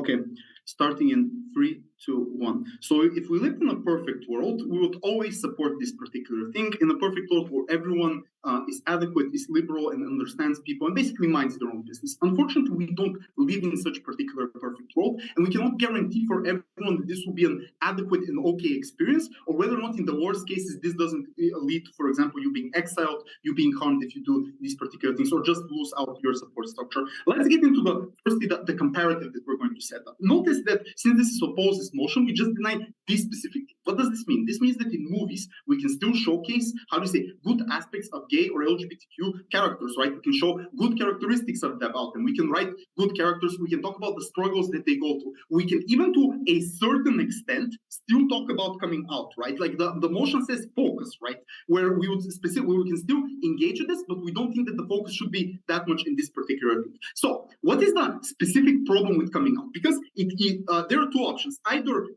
Okay, starting in 3, 2, 1. So if we lived in a perfect world, we would always support this particular thing. In a perfect world where everyone is adequate, is liberal, and understands people, and basically minds their own business. Unfortunately, we don't live in such a particular perfect world, and we cannot guarantee for everyone that this will be an adequate and okay experience, or whether or not in the worst cases, this doesn't lead to, for example, you being exiled, you being harmed if you do these particular things, or just lose out your support structure. Let's get into the comparative that we're going to set up. Notice that since this is opposed motion, we just deny this specific thing. What does this mean? This means that in movies, we can still showcase, good aspects of gay or LGBTQ characters, right? We can show good characteristics about them. We can write good characters. We can talk about the struggles that they go through. We can, even to a certain extent, still talk about coming out, right? Like the motion says focus, right? Where we can still engage with this, but we don't think that the focus should be that much in this particular thing. So what is the specific problem with coming out? Because there are two options. Either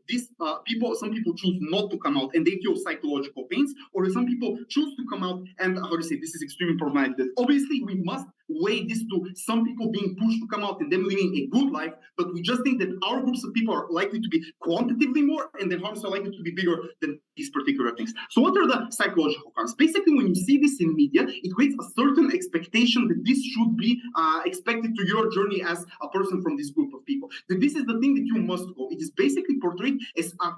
some people choose not to come out and they feel psychological pains, or some people choose to come out and this is extremely problematic. That obviously we must weigh this to some people being pushed to come out and them living a good life, but we just think that our groups of people are likely to be quantitatively more and the harms are likely to be bigger than these particular things. So what are the psychological harms? Basically, when you see this in media, it creates a certain expectation that this should be expected to your journey as a person from this group of people. That this is the thing that you must go. It is basically portrayed as a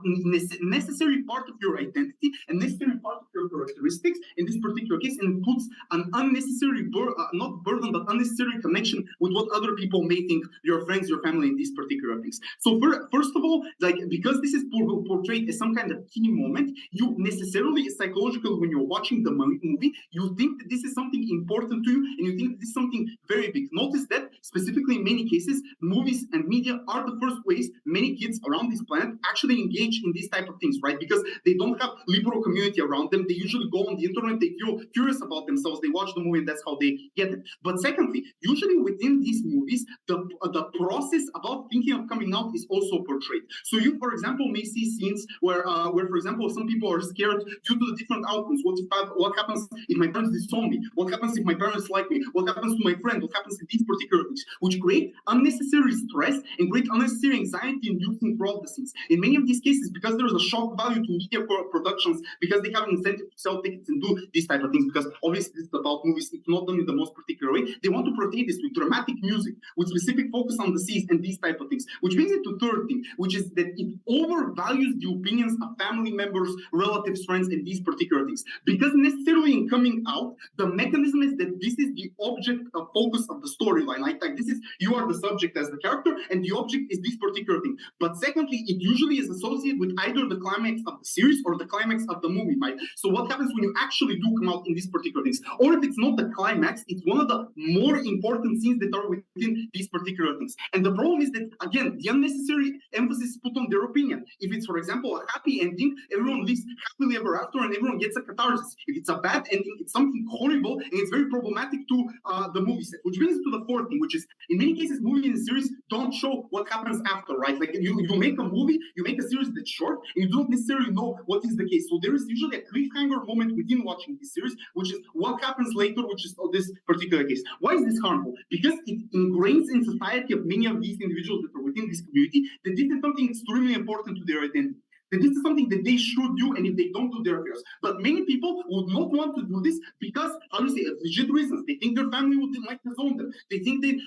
necessary part of your identity, a necessary part of your characteristics in this particular case, and it puts an unnecessary not burden, but unnecessary connection with what other people may think, your friends, your family, in these particular things. So first of all, because this is portrayed as some kind of key moment, you necessarily, psychologically, when you're watching the movie, you think that this is something important to you, and you think that this is something very big. Notice that specifically in many cases, movies and media are the first ways many kids around this planet actually engage in these type of things, right? Because they don't have liberal community around them. They usually go on the internet, they feel curious about themselves, they watch the movie, and that's how they get it. But secondly, usually within these movies, the process about thinking of coming out is also portrayed. So you, for example, may see scenes where for example, some people are scared due to the different outcomes. What happens if my parents disown me? What happens if my parents like me? What happens to my friend? What happens in these particular things? Which create unnecessary stress and create unnecessary anxiety inducing throughout the scenes. In many of these cases, because there is a shock value to media productions, because they have an incentive to sell tickets and do these type of things, because obviously this is about movies, it's not done in the most particular way. They want to portray this with dramatic music, with specific focus on the scenes and these type of things. Which brings it to third thing, which is that it overvalues the opinions of family members, relatives, friends, and these particular things. Because necessarily in coming out, the mechanism is that this is the object of focus of the storyline. Like this is, you are the subject as the character, and the object is this particular thing. But secondly, it usually is associated with either the climax of the series or the climax of the movie, right? So what happens when you actually do come out in these particular things? Or if it's not the climax, it's one of the more important scenes that are within these particular things. And the problem is that, again, the unnecessary emphasis is put on their opinion. If it's, for example, a happy ending, everyone lives happily ever after and everyone gets a catharsis. If it's a bad ending, it's something horrible and it's very problematic to the movie set. Which brings us to the fourth thing, which is, in many cases, movies and series don't show what happens after, right? Like you make a movie, you make a series that's short, and you don't necessarily know what is the case. So there is usually a cliffhanger moment within watching this series, which is what happens later, which is this particular case. Why is this harmful? Because it ingrains in society of many of these individuals that are within this community that this is something extremely important to their identity. That this is something that they should do, and if they don't do, their affairs. But many people would not want to do this because, of legit reasons. They think their family would like to disown them. They think they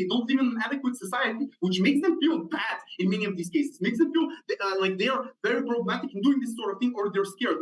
don't live in an adequate society, which makes them feel bad in many of these cases. Makes them feel like they are very problematic in doing this sort of thing, or they're scared,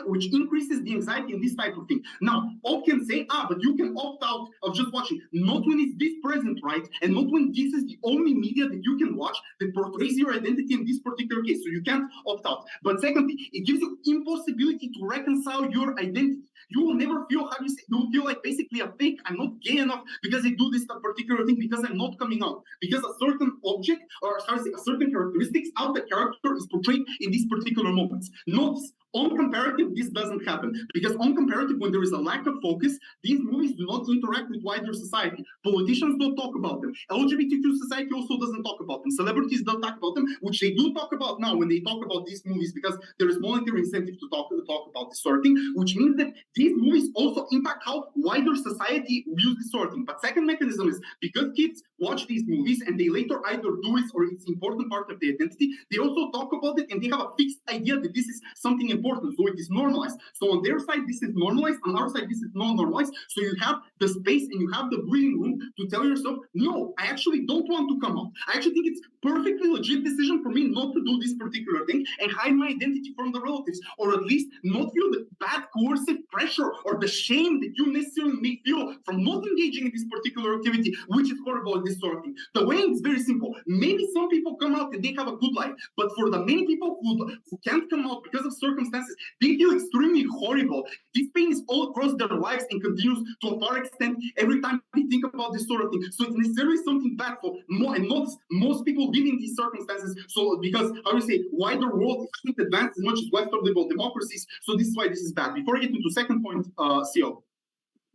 which increases the anxiety in this type of thing. Now, all can say, but you can opt out of just watching. Not when it's this present, right? And not when this is the only media that you can watch that portrays your identity in this particular case. So you can't opt out. But secondly, it gives you impossibility to reconcile your identity. You will never feel, you will feel like basically a fake. I'm not gay enough because I do this particular thing, because I'm not coming out. Because a certain object, or a certain characteristics of the character is portrayed in these particular moments. Notice, On comparative, this doesn't happen because on comparative, when there is a lack of focus, these movies do not interact with wider society. Politicians don't talk about them. LGBTQ society also doesn't talk about them. Celebrities don't talk about them, which they do talk about now when they talk about these movies because there is monetary incentive to talk about this sort of thing, which means that these movies also impact how wider society views this sort of thing. But second mechanism is because kids watch these movies and they later either do it or it's important part of their identity, they also talk about it and they have a fixed idea that this is something important, so it is normalized. So on their side, this is normalized, on our side, this is not normalized. So you have the space and you have the breathing room to tell yourself, no, I actually don't want to come out. I actually think it's perfectly legit decision for me not to do this particular thing and hide my identity from the relatives, or at least not feel the bad coercive pressure or the shame that you necessarily may feel from not engaging in this particular activity, which is horrible at this sort of thing. The way is very simple. Maybe some people come out and they have a good life, but for the many people who can't come out because of circumstances, they feel extremely horrible. This pain is all across their lives and continues to a far extent every time they think about this sort of thing. So it's necessarily something bad for most people living in these circumstances. So because I would say wider world isn't advanced as much as Western liberal democracies. So this is why this is bad. Before I get into second point, CO.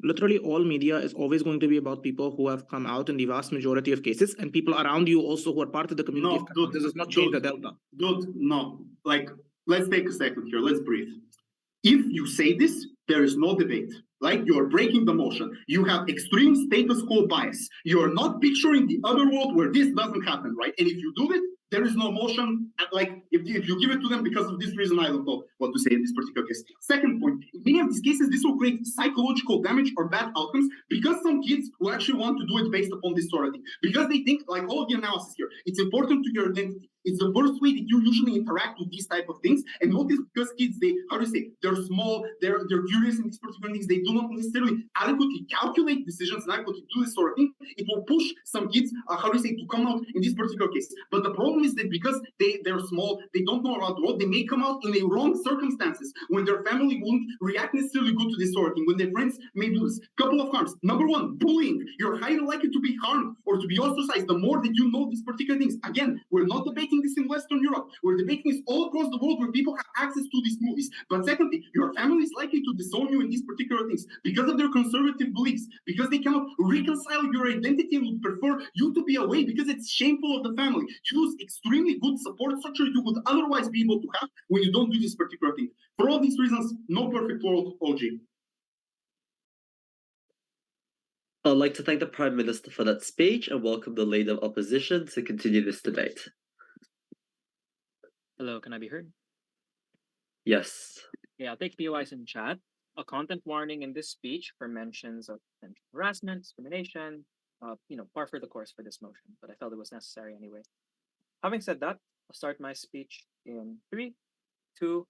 Literally all media is always going to be about people who have come out in the vast majority of cases, and people around you also who are part of the community. This does not change the delta. Dude, no. Like, let's take a second here. Let's breathe. If you say this, there is no debate. Like, you're breaking the motion. You have extreme status quo bias. You're not picturing the other world where this doesn't happen, right? And if you do it, there is no motion. Like, if you give it to them because of this reason, I don't know what to say in this particular case. Second point, in many of these cases, this will create psychological damage or bad outcomes because some kids will actually want to do it based upon this sort of thing. Because they think, like all of the analysis here, it's important to your identity. It's the first way that you usually interact with these type of things. And notice because kids, they're small, they're curious in these particular things, they do not necessarily adequately calculate decisions and adequately do this sort of thing. It will push some kids, to come out in this particular case. But the problem is that because they're small, they don't know about the world, they may come out in the wrong circumstances when their family won't react necessarily good to this sort of thing, when their friends may do this. Couple of harms. Number one, bullying. You're highly likely to be harmed or to be ostracized the more that you know these particular things. Again, we're not debating this in Western Europe. We're debating this all across the world where people have access to these movies. But secondly, your family is likely to disown you in these particular things because of their conservative beliefs, because they cannot reconcile your identity and would prefer you to be away because it's shameful of the family. Choose extremely good support structure you would otherwise be able to have when you don't do this particular thing. For all these reasons, no perfect world, OG. I'd like to thank the Prime Minister for that speech and welcome the Leader of Opposition to continue this debate. Hello, can I be heard? Yes. Yeah, I'll take POIs in chat. A content warning in this speech for mentions of harassment, discrimination, par for the course for this motion, but I felt it was necessary anyway. Having said that, I'll start my speech in 3, 2,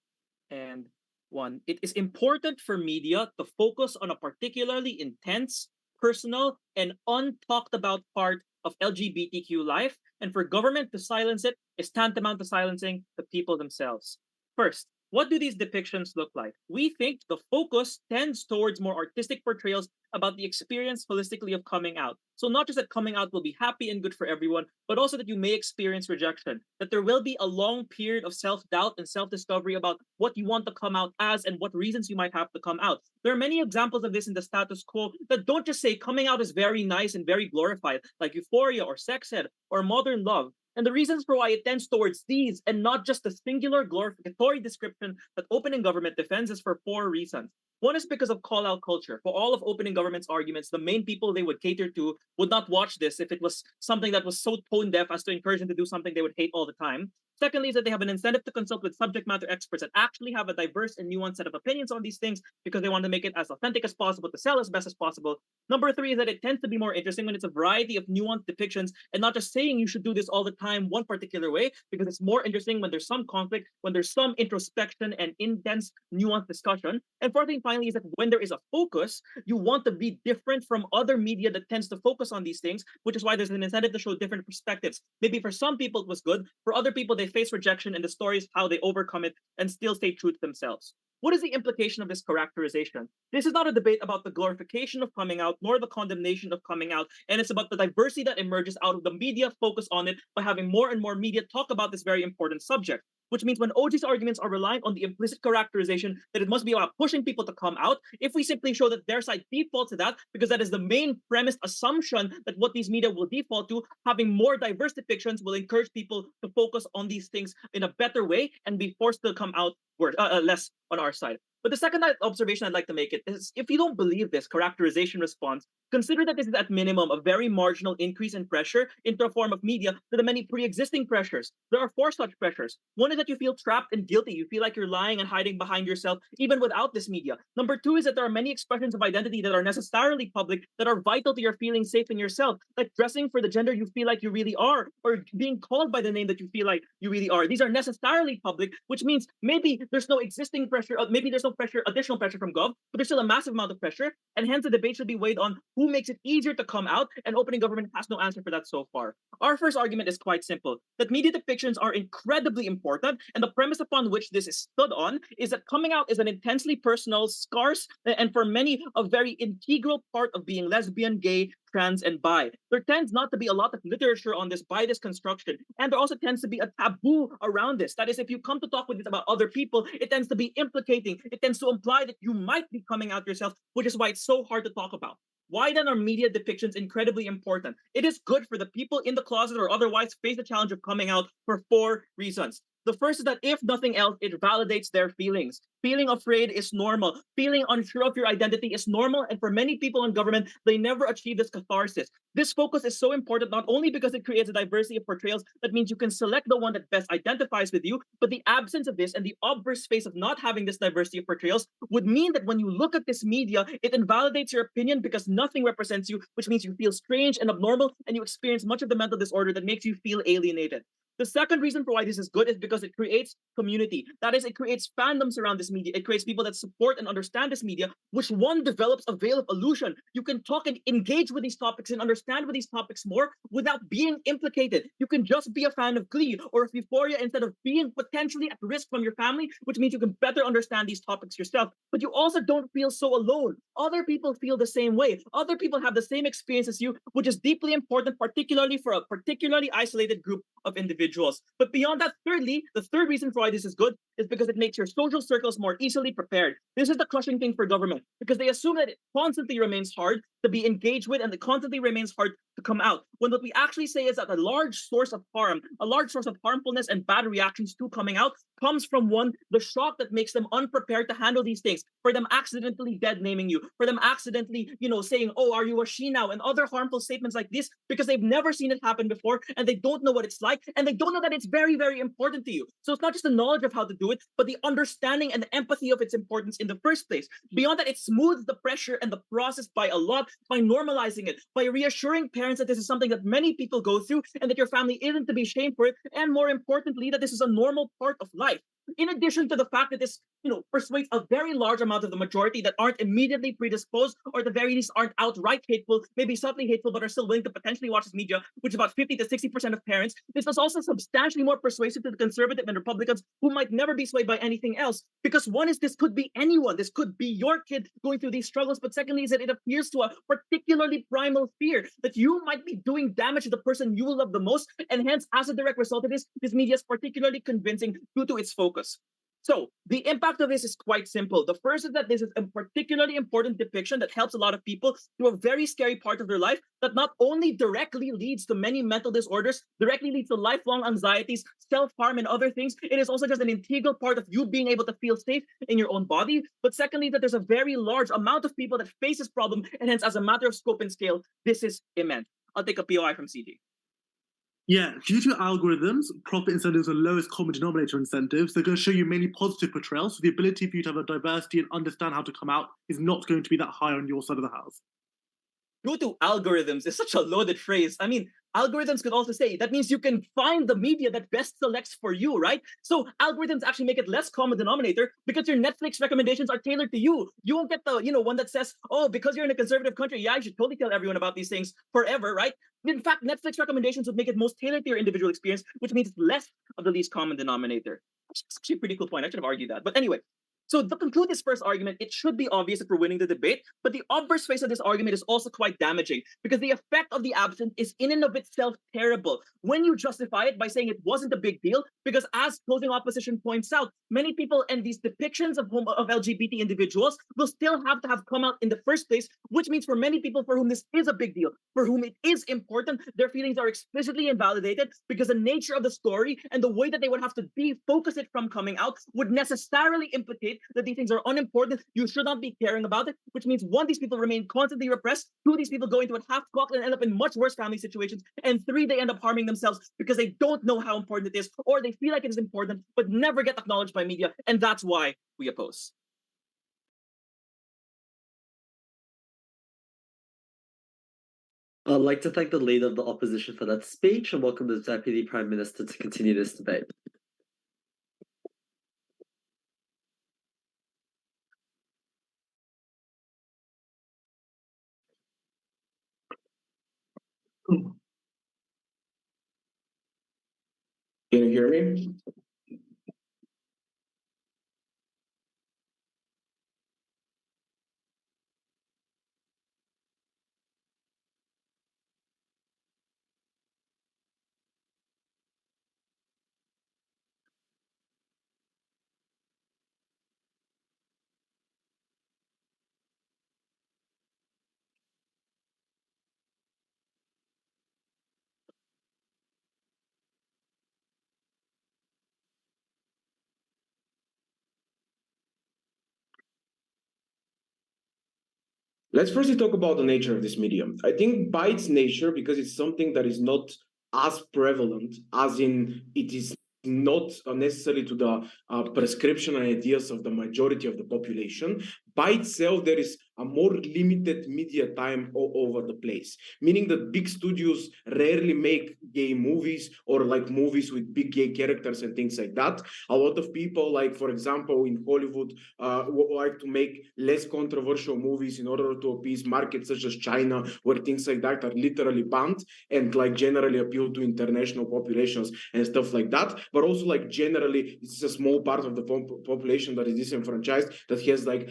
and 1. It is important for media to focus on a particularly intense, personal, and untalked about part of LGBTQ life, and for government to silence it is tantamount to silencing the people themselves. First, what do these depictions look like? We think the focus tends towards more artistic portrayals about the experience holistically of coming out. So not just that coming out will be happy and good for everyone, but also that you may experience rejection, that there will be a long period of self-doubt and self-discovery about what you want to come out as and what reasons you might have to come out. There are many examples of this in the status quo that don't just say coming out is very nice and very glorified, like euphoria or sex ed or modern love. And the reasons for why it tends towards these and not just the singular glorificatory description that opening government defends is for 4 reasons. One is because of call-out culture. For all of opening government's arguments, the main people they would cater to would not watch this if it was something that was so tone-deaf as to encourage them to do something they would hate all the time. Secondly, is that they have an incentive to consult with subject matter experts that actually have a diverse and nuanced set of opinions on these things because they want to make it as authentic as possible to sell as best as possible. Number 3 is that it tends to be more interesting when it's a variety of nuanced depictions and not just saying you should do this all the time one particular way, because it's more interesting when there's some conflict, when there's some introspection and intense nuanced discussion. And fourthly, finally, is that when there is a focus, you want to be different from other media that tends to focus on these things, which is why there's an incentive to show different perspectives. Maybe for some people it was good, for other people they face rejection, and the story is how they overcome it and still stay true to themselves. What is the implication of this characterization? This is not a debate about the glorification of coming out, nor the condemnation of coming out, and it's about the diversity that emerges out of the media focus on it by having more and more media talk about this very important subject. which means when OG's arguments are reliant on the implicit characterization that it must be about pushing people to come out, if we simply show that their side defaults to that, because that is the main premise assumption that what these media will default to, having more diverse depictions will encourage people to focus on these things in a better way and be forced to come out less on our side. But the second observation I'd like to make it is, if you don't believe this characterization response, consider that this is at minimum a very marginal increase in pressure into a form of media to the many pre-existing pressures. There are 4 such pressures. One is that you feel trapped and guilty. You feel like you're lying and hiding behind yourself even without this media. Number 2 is that there are many expressions of identity that are necessarily public that are vital to your feeling safe in yourself, like dressing for the gender you feel like you really are, or being called by the name that you feel like you really are. These are necessarily public, which means maybe there's no existing pressure, maybe there's no pressure, additional pressure from Gov, but there's still a massive amount of pressure, and hence the debate should be weighed on who makes it easier to come out, and opening government has no answer for that so far. Our first argument is quite simple, that media depictions are incredibly important, and the premise upon which this is stood on is that coming out is an intensely personal, scarce, and for many, a very integral part of being lesbian, gay, trans, and bi. There tends not to be a lot of literature on this by this construction, and there also tends to be a taboo around this. That is, if you come to talk with this about other people, it tends to be implicating, it tends to imply that you might be coming out yourself, which is why it's so hard to talk about. Why then are media depictions incredibly important? It is good for the people in the closet or otherwise face the challenge of coming out for 4 reasons. The first is that if nothing else, it validates their feelings. Feeling afraid is normal. Feeling unsure of your identity is normal. And for many people in government, they never achieve this catharsis. This focus is so important not only because it creates a diversity of portrayals that means you can select the one that best identifies with you, but the absence of this and the obverse face of not having this diversity of portrayals would mean that when you look at this media, it invalidates your opinion because nothing represents you, which means you feel strange and abnormal and you experience much of the mental disorder that makes you feel alienated. The second reason for why this is good is because it creates community. That is, it creates fandoms around this media. It creates people that support and understand this media, which one develops a veil of illusion. You can talk and engage with these topics and understand with these topics more without being implicated. You can just be a fan of Glee or of Euphoria instead of being potentially at risk from your family, which means you can better understand these topics yourself. But you also don't feel so alone. Other people feel the same way. Other people have the same experience as you, which is deeply important, particularly for a particularly isolated group of individuals. But beyond that, thirdly, the third reason for why this is good is because it makes your social circles more easily prepared. This is the crushing thing for government, because they assume that it constantly remains hard to be engaged with and it constantly remains hard to come out. When what we actually say is that a large source of harm, a large source of harmfulness and bad reactions to coming out comes from one, the shock that makes them unprepared to handle these things, for them accidentally dead naming you, for them accidentally, saying, oh, are you a she now? And other harmful statements like this, because they've never seen it happen before and they don't know what it's like and they don't know that it's very, very important to you. So it's not just the knowledge of how to do it, but the understanding and the empathy of its importance in the first place. Beyond that, it smooths the pressure and the process by a lot, by normalizing it, by reassuring parents that this is something that many people go through and that your family isn't to be shamed for it, and more importantly, that this is a normal part of life. In addition to the fact that this, persuades a very large amount of the majority that aren't immediately predisposed or at the very least aren't outright hateful, maybe subtly hateful, but are still willing to potentially watch this media, which is about 50 to 60% of parents. This is also substantially more persuasive to the conservative and Republicans who might never be swayed by anything else. Because one is this could be anyone. This could be your kid going through these struggles. But secondly is that it appeals to a particularly primal fear that you might be doing damage to the person you love the most. And hence, as a direct result of this media is particularly convincing due to its focus. So the impact of this is quite simple. The first is that this is a particularly important depiction that helps a lot of people through a very scary part of their life that not only directly leads to many mental disorders, directly leads to lifelong anxieties, self-harm, and other things. It is also just an integral part of you being able to feel safe in your own body. But secondly, that there's a very large amount of people that face this problem, and hence, as a matter of scope and scale, this is immense. I'll take a POI from CD. Yeah, due to algorithms, profit incentives are lowest common denominator incentives. They're going to show you mainly positive portrayals. So the ability for you to have a diversity and understand how to come out is not going to be that high on your side of the house. Due to algorithms is such a loaded phrase. I mean, algorithms could also say that means you can find the media that best selects for you, right? So algorithms actually make it less common denominator because your Netflix recommendations are tailored to you. You won't get the, one that says, oh, because you're in a conservative country, yeah, you should totally tell everyone about these things forever, right? In fact, Netflix recommendations would make it most tailored to your individual experience, which means it's less of the least common denominator. That's actually a pretty cool point. I should have argued that. But anyway, So to conclude this first argument, it should be obvious that we're winning the debate, but the obverse face of this argument is also quite damaging because the effect of the absent is in and of itself terrible when you justify it by saying it wasn't a big deal, because as closing opposition points out, many people and these depictions of LGBT individuals will still have to have come out in the first place, which means for many people for whom this is a big deal, for whom it is important, their feelings are explicitly invalidated because the nature of the story and the way that they would have to defocus it from coming out would necessarily implicate that these things are unimportant, you should not be caring about it, which means one, these people remain constantly repressed, two, these people go into a half cocked and end up in much worse family situations, and three, they end up harming themselves because they don't know how important it is, or they feel like it is important, but never get acknowledged by media, and that's why we oppose. I'd like to thank the leader of the opposition for that speech and welcome the Deputy Prime Minister to continue this debate. Can you hear me? Let's firstly talk about the nature of this medium. I think by its nature, because it's something that is not as prevalent, as in it is not necessarily to the prescription and ideas of the majority of the population, by itself, there is a more limited media time all over the place, meaning that big studios rarely make gay movies or like movies with big gay characters and things like that. A lot of people, like for example, in Hollywood, like to make less controversial movies in order to appease markets such as China, where things like that are literally banned and like generally appeal to international populations and stuff like that. But also like generally, it's a small part of the population that is disenfranchised that has like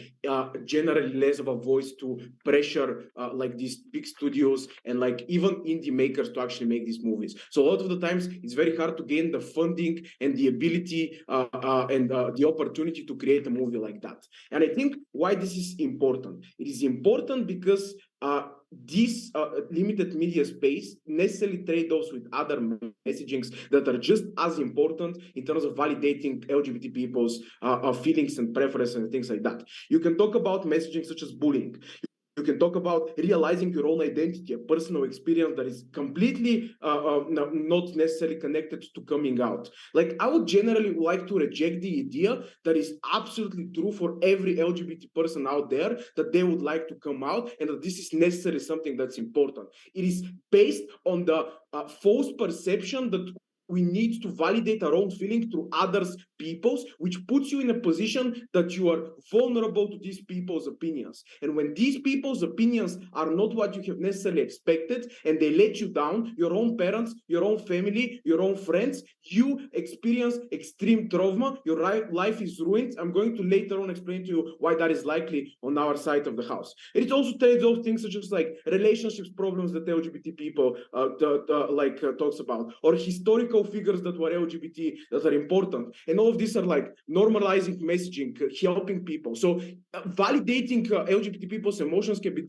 generally less of a voice to pressure like these big studios and like even indie makers to actually make these movies. So a lot of the times it's very hard to gain the funding and the ability and the opportunity to create a movie like that. And I think why this is important. It is important because this limited media space necessarily trade-offs with other messagings that are just as important in terms of validating LGBT people's feelings and preferences and things like that. You can talk about messaging such as bullying. You can talk about realizing your own identity, a personal experience that is completely not necessarily connected to coming out. Like I would generally like to reject the idea that is absolutely true for every LGBT person out there that they would like to come out and that this is necessarily something that's important. It is based on the false perception that we need to validate our own feeling through others' people's, which puts you in a position that you are vulnerable to these people's opinions. And when these people's opinions are not what you have necessarily expected and they let you down, your own parents, your own family, your own friends, you experience extreme trauma, your life is ruined. I'm going to later on explain to you why that is likely on our side of the house. It also trades off things such as like relationships problems that LGBT people talks about, or historical figures that were LGBT that are important. And all of these are like normalizing messaging, helping people. So validating LGBT people's emotions can be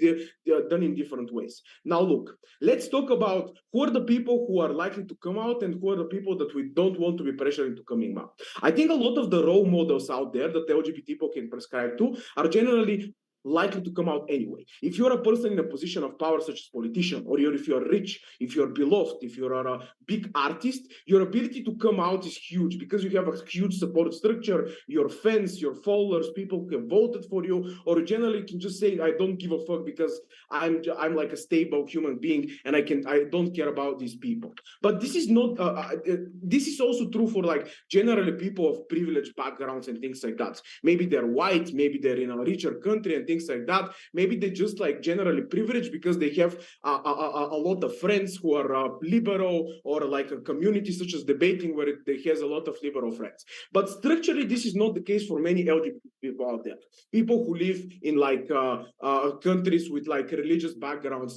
done in different ways. Now look, let's talk about who are the people who are likely to come out and who are the people that we don't want to be pressured into coming out. I think a lot of the role models out there that LGBT people can prescribe to are generally likely to come out anyway. If you're a person in a position of power, such as politician, or if you're rich, if you're beloved, if you're a big artist, your ability to come out is huge because you have a huge support structure, your fans, your followers, people who have voted for you, or generally can just say, I don't give a fuck because I'm like a stable human being and I don't care about these people. But this is not, this is also true for like generally people of privileged backgrounds and things like that. Maybe they're white, maybe they're in a richer country and things like that. Maybe they just like generally privileged because they have a lot of friends who are liberal, or like a community such as debating where they has a lot of liberal friends. But structurally, this is not the case for many LGBT people out there. People who live in like countries with like religious backgrounds,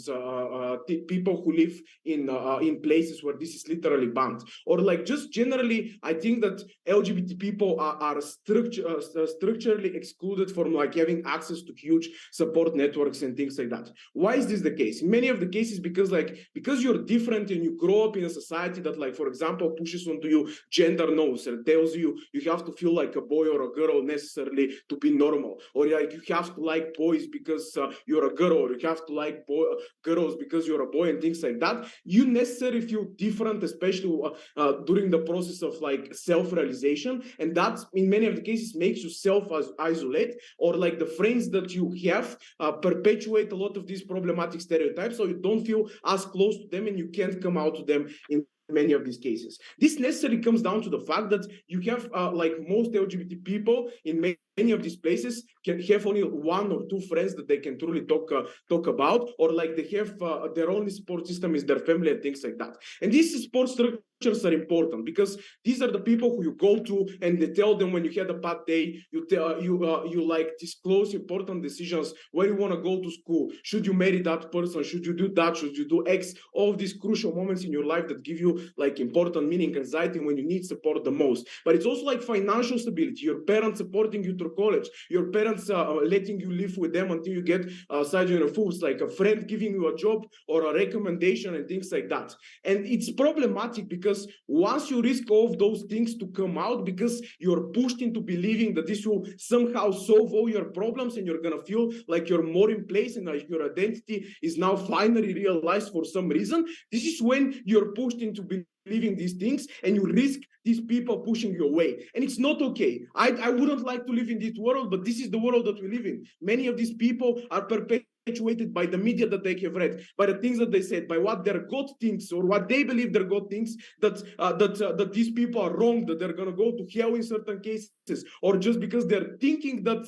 people who live in places where this is literally banned, or like just generally, I think that LGBT people are structurally excluded from like having access to huge support networks and things like that. Why is this the case? In many of the cases, because you're different and you grow up in a society that, like, for example, pushes onto you gender norms and tells you you have to feel like a boy or a girl necessarily to be normal, or like you have to like boys because you're a girl, or you have to like girls because you're a boy, and things like that. You necessarily feel different, especially during the process of like self-realization, and that in many of the cases makes you self-isolate, or like the friends that you have perpetuate a lot of these problematic stereotypes, so you don't feel as close to them and you can't come out to them in many of these cases. This necessarily comes down to the fact that you have like most LGBT people in many of these places can have only one or two friends that they can truly talk about, or like they have their only support system is their family and things like that. And these support structures are important because these are the people who you go to and they tell them when you had a bad day, you like disclose important decisions, where you want to go to school, should you marry that person, should you do that, should you do X, all of these crucial moments in your life that give you like important meaning, anxiety when you need support the most. But it's also like financial stability, your parents supporting you through college, your parents letting you live with them until you get Sajuna Foods, like a friend giving you a job or a recommendation and things like that. And it's problematic because once you risk all of those things to come out, because you're pushed into believing that this will somehow solve all your problems and you're gonna feel like you're more in place and like your identity is now finally realized for some reason, this is when you're pushed into believing these things and you risk these people pushing you away. And it's not okay. I wouldn't like to live in this world, but this is the world that we live in. Many of these people are perpetuated by the media that they have read, by the things that they said, by what their God thinks or what they believe their God thinks, that these people are wrong, that they're gonna go to hell in certain cases, or just because they're thinking that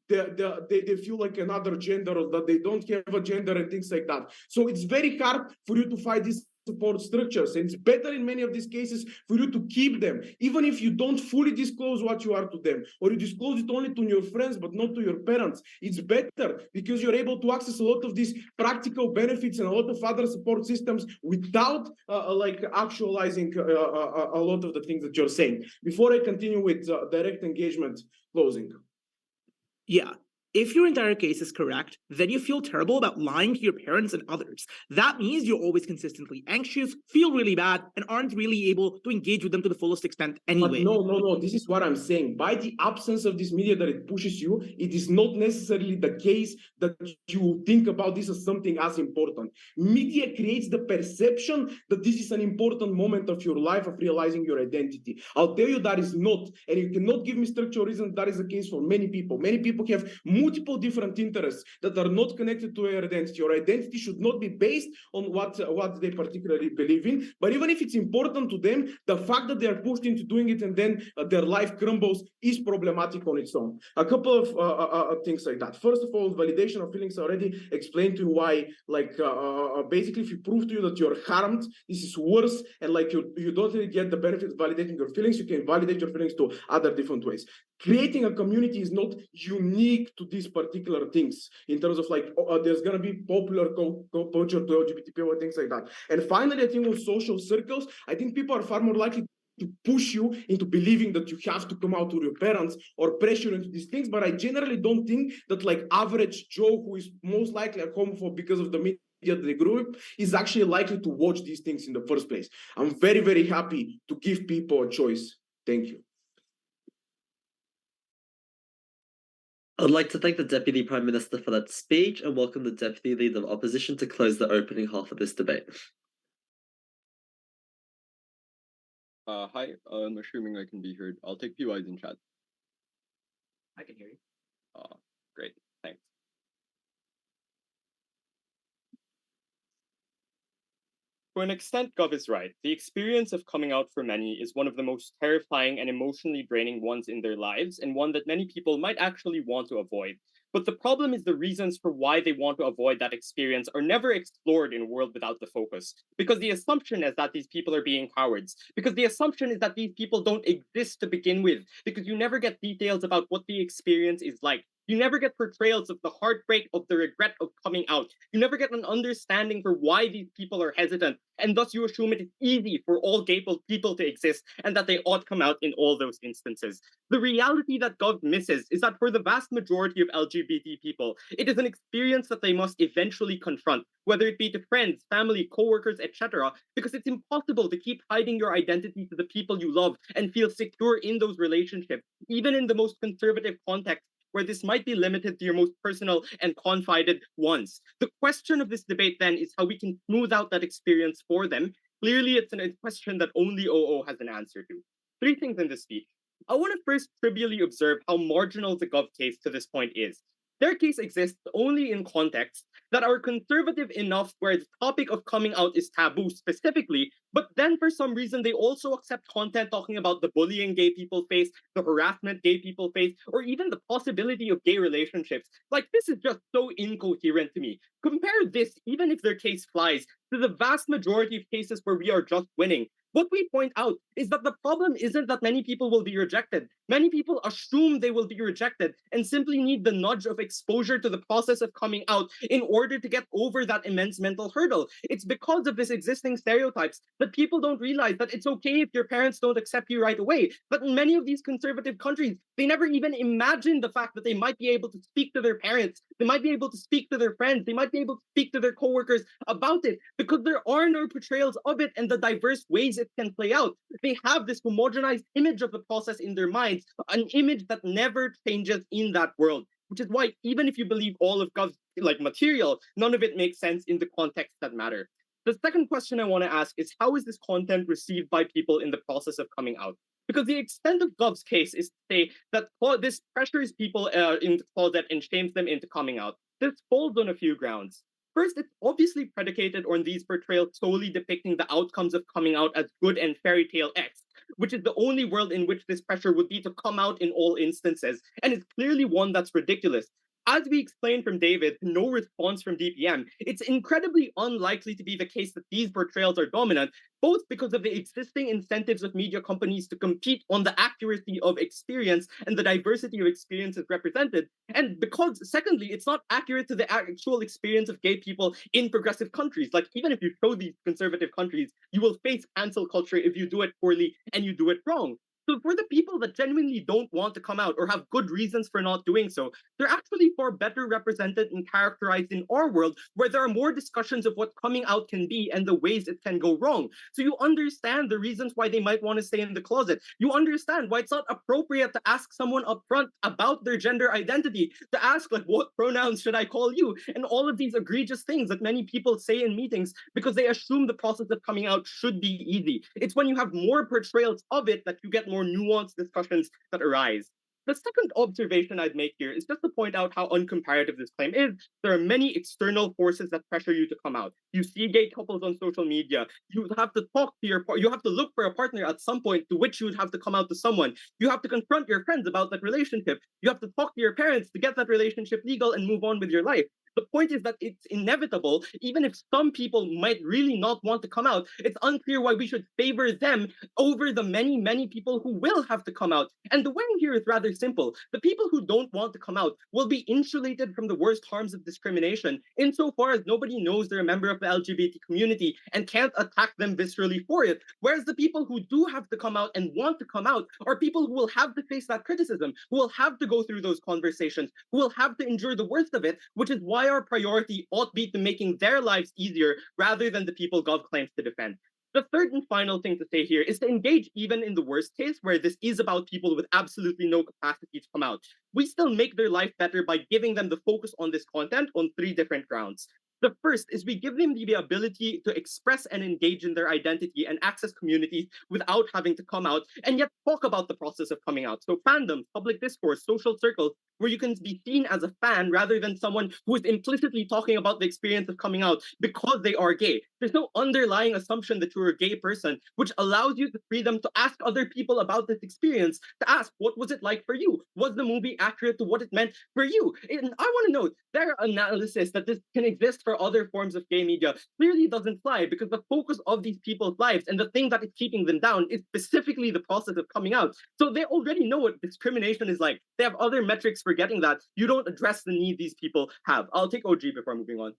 they feel like another gender, or that they don't have a gender and things like that. So it's very hard for you to fight these support structures, and it's better in many of these cases for you to keep them, even if you don't fully disclose what you are to them, or you disclose it only to your friends but not to your parents. It's better because you're able to access a lot of these practical benefits and a lot of other support systems without like actualizing a lot of the things that you're saying. Before I continue with direct engagement closing. Yeah. If your entire case is correct, then you feel terrible about lying to your parents and others. That means you're always consistently anxious, feel really bad, and aren't really able to engage with them to the fullest extent anyway. But no. This is what I'm saying. By the absence of this media that it pushes you, it is not necessarily the case that you think about this as something as important. Media creates the perception that this is an important moment of your life of realizing your identity. I'll tell you that is not, and you cannot give me structural reasons that is the case for many people. Many people have multiple different interests that are not connected to your identity. Your identity should not be based on what they particularly believe in. But even if it's important to them, the fact that they are pushed into doing it and then their life crumbles is problematic on its own. A couple of things like that. First of all, validation of feelings. I already explained to you why, like, basically, if you prove to you that you're harmed, this is worse, and like you don't really get the benefit of validating your feelings. You can validate your feelings to other different ways. Creating a community is not unique to these particular things in terms of like there's gonna be popular culture to LGBT people and things like that. And finally, I think on social circles, I think people are far more likely to push you into believing that you have to come out to your parents or pressure into these things. But I generally don't think that like average Joe, who is most likely a homophobe because of the media that they grew up, is actually likely to watch these things in the first place. I'm very, very happy to give people a choice. Thank you. I'd like to thank the Deputy Prime Minister for that speech and welcome the Deputy Leader of Opposition to close the opening half of this debate. Hi, I'm assuming I can be heard. I'll take PYs in chat. I can hear you. Great, thanks. To an extent, Gov is right. The experience of coming out for many is one of the most terrifying and emotionally draining ones in their lives, and one that many people might actually want to avoid. But the problem is the reasons for why they want to avoid that experience are never explored in a world without the focus. Because the assumption is that these people are being cowards. Because the assumption is that these people don't exist to begin with. Because you never get details about what the experience is like. You never get portrayals of the heartbreak, of the regret of coming out. You never get an understanding for why these people are hesitant, and thus you assume it is easy for all gay people to exist, and that they ought come out in all those instances. The reality that Gov misses is that for the vast majority of LGBT people, it is an experience that they must eventually confront, whether it be to friends, family, coworkers, etc., because it's impossible to keep hiding your identity to the people you love and feel secure in those relationships, even in the most conservative context where this might be limited to your most personal and confided ones. The question of this debate then is how we can smooth out that experience for them. Clearly, it's a question that only OO has an answer to. Three things in this speech. I want to first trivially observe how marginal the Gov case to this point is. Their case exists only in contexts that are conservative enough where the topic of coming out is taboo specifically, but then for some reason they also accept content talking about the bullying gay people face, the harassment gay people face, or even the possibility of gay relationships. Like, this is just so incoherent to me. Compare this, even if their case flies, to the vast majority of cases where we are just winning. What we point out is that the problem isn't that many people will be rejected. Many people assume they will be rejected and simply need the nudge of exposure to the process of coming out in order to get over that immense mental hurdle. It's because of this existing stereotypes that people don't realize that it's okay if your parents don't accept you right away. But in many of these conservative countries, they never even imagine the fact that they might be able to speak to their parents, they might be able to speak to their friends, they might be able to speak to their coworkers about it because there are no portrayals of it and the diverse ways it can play out. They have this homogenized image of the process in their minds, an image that never changes in that world. Which is why, even if you believe all of Gov's material, none of it makes sense in the context that matter. The second question I want to ask is, how is this content received by people in the process of coming out? Because the extent of Gov's case is to say that this pressures people into closet and shames them into coming out. This falls on a few grounds. First, it's obviously predicated on these portrayals solely depicting the outcomes of coming out as good and fairy tale X, which is the only world in which this pressure would be to come out in all instances, and it's clearly one that's ridiculous. As we explained from David, no response from DPM, it's incredibly unlikely to be the case that these portrayals are dominant, both because of the existing incentives of media companies to compete on the accuracy of experience and the diversity of experiences represented, and because, secondly, it's not accurate to the actual experience of gay people in progressive countries. Like, even if you show these conservative countries, you will face cancel culture if you do it poorly and you do it wrong. So for the people that genuinely don't want to come out or have good reasons for not doing so, they're actually far better represented and characterized in our world, where there are more discussions of what coming out can be and the ways it can go wrong. So you understand the reasons why they might want to stay in the closet. You understand why it's not appropriate to ask someone upfront about their gender identity, to ask, like, what pronouns should I call you? And all of these egregious things that many people say in meetings because they assume the process of coming out should be easy. It's when you have more portrayals of it that you get more nuanced discussions that arise. The second observation I'd make here is just to point out how uncomparative this claim is. There are many external forces that pressure you to come out. You see gay couples on social media. You have to talk to you have to look for a partner at some point to which you would have to come out to someone. You have to confront your friends about that relationship. You have to talk to your parents to get that relationship legal and move on with your life. The point is that it's inevitable, even if some people might really not want to come out, it's unclear why we should favor them over the many, many people who will have to come out. And the way here is rather simple. The people who don't want to come out will be insulated from the worst harms of discrimination, insofar as nobody knows they're a member of the LGBT community and can't attack them viscerally for it. Whereas the people who do have to come out and want to come out are people who will have to face that criticism, who will have to go through those conversations, who will have to endure the worst of it, which is why our priority ought be to making their lives easier rather than the people Gov claims to defend. The third and final thing to say here is to engage even in the worst case, where this is about people with absolutely no capacity to come out. We still make their life better by giving them the focus on this content on three different grounds. The first is we give them the ability to express and engage in their identity and access communities without having to come out, and yet talk about the process of coming out. So fandoms, public discourse, social circles, where you can be seen as a fan rather than someone who is implicitly talking about the experience of coming out because they are gay. There's no underlying assumption that you're a gay person, which allows you the freedom to ask other people about this experience, to ask, what was it like for you? Was the movie accurate to what it meant for you? And I want to note, their analysis that this can exist for other forms of gay media clearly doesn't fly, because the focus of these people's lives and the thing that is keeping them down is specifically the process of coming out. So they already know what discrimination is like. They have other metrics for getting that. You don't address the need these people have. I'll take OG before moving on.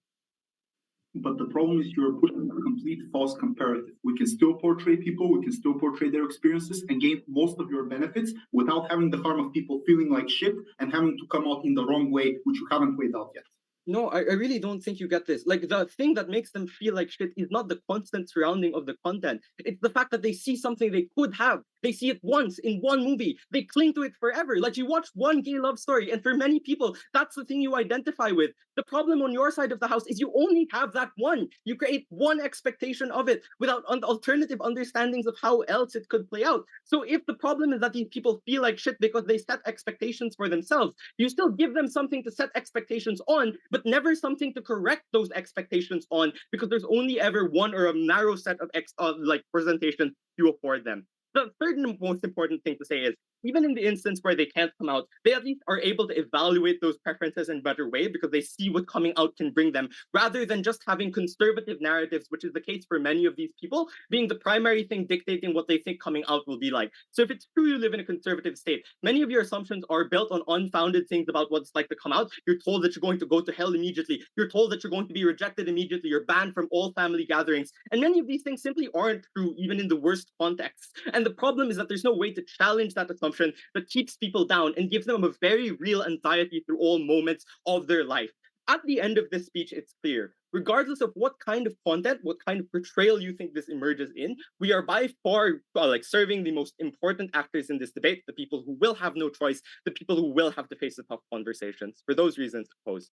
But the problem is you're putting a complete false comparative. We can still portray people, we can still portray their experiences and gain most of your benefits without having the harm of people feeling like shit and having to come out in the wrong way, which you haven't weighed out yet. No, I really don't think you get this. Like, the thing that makes them feel like shit is not the constant surrounding of the content. It's the fact that they see something they could have. They see it once in one movie. They cling to it forever. Like, you watch one gay love story, and for many people, that's the thing you identify with. The problem on your side of the house is you only have that one. You create one expectation of it without alternative understandings of how else it could play out. So if the problem is that these people feel like shit because they set expectations for themselves, you still give them something to set expectations on, but never something to correct those expectations on, because there's only ever one or a narrow set of presentation you afford them. The third and most important thing to say is, even in the instance where they can't come out, they at least are able to evaluate those preferences in a better way because they see what coming out can bring them, rather than just having conservative narratives, which is the case for many of these people, being the primary thing dictating what they think coming out will be like. So if it's true you live in a conservative state, many of your assumptions are built on unfounded things about what it's like to come out. You're told that you're going to go to hell immediately. You're told that you're going to be rejected immediately. You're banned from all family gatherings. And many of these things simply aren't true, even in the worst contexts. And the problem is that there's no way to challenge that assumption that keeps people down and gives them a very real anxiety through all moments of their life. At the end of this speech, it's clear, regardless of what kind of content, what kind of portrayal you think this emerges in, we are by far serving the most important actors in this debate, the people who will have no choice, the people who will have to face the tough conversations. For those reasons, opposed.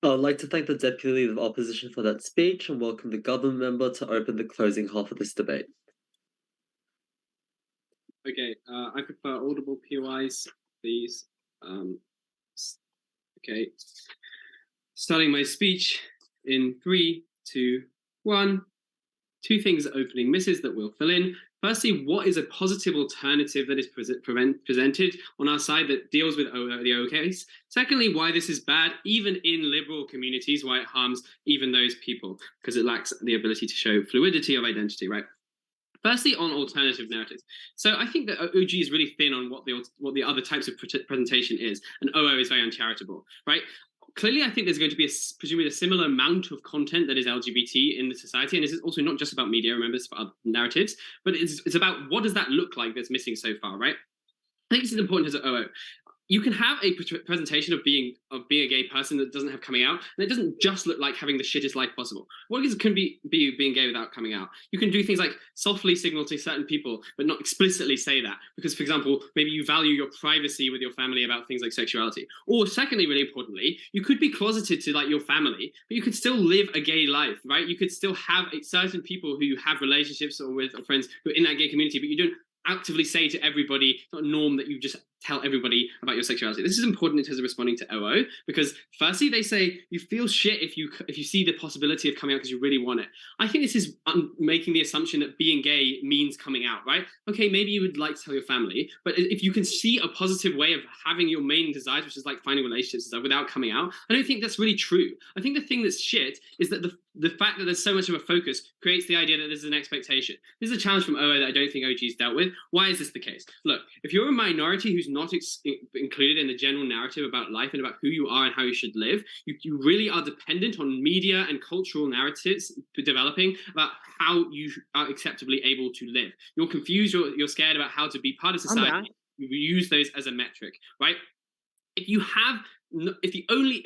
I'd like to thank the Deputy Leader of Opposition for that speech and welcome the government member to open the closing half of this debate. Okay, I prefer audible POIs, please. Okay, starting my speech in 3, 2, 1. Two things opening misses that we'll fill in. Firstly, what is a positive alternative that is presented on our side that deals with the O case? Secondly, why this is bad, even in liberal communities, why it harms even those people, because it lacks the ability to show fluidity of identity, right? Firstly, on alternative narratives. So I think that OG is really thin on what the other types of presentation is, and OO is very uncharitable, right? Clearly, I think there's going to be presumably a similar amount of content that is LGBT in the society, and this is also not just about media, remember, it's about narratives, but it's about what does that look like that's missing so far, right? I think this is important as an OO. You can have a presentation of being a gay person that doesn't have coming out, and it doesn't just look like having the shittest life possible. What can be being gay without coming out? You can do things like softly signal to certain people, but not explicitly say that. Because, for example, maybe you value your privacy with your family about things like sexuality. Or secondly, really importantly, you could be closeted to like your family, but you could still live a gay life, right? You could still have certain people who you have relationships or with or friends who are in that gay community, but you don't actively say to everybody, it's not a norm that you just tell everybody about your sexuality. This is important in terms of responding to OO, because firstly, they say you feel shit if you see the possibility of coming out because you really want it. I think this is making the assumption that being gay means coming out, right? Okay, maybe you would like to tell your family, but if you can see a positive way of having your main desires, which is like finding relationships and stuff without coming out, I don't think that's really true. I think the thing that's shit is that the fact that there's so much of a focus creates the idea that this is an expectation. This is a challenge from OO that I don't think OG's dealt with. Why is this the case? Look, if you're a minority who's not included in the general narrative about life and about who you are and how you should live, you really are dependent on media and cultural narratives developing about how you are acceptably able to live. You're confused, you're scared about how to be part of society. You use those as a metric, right? If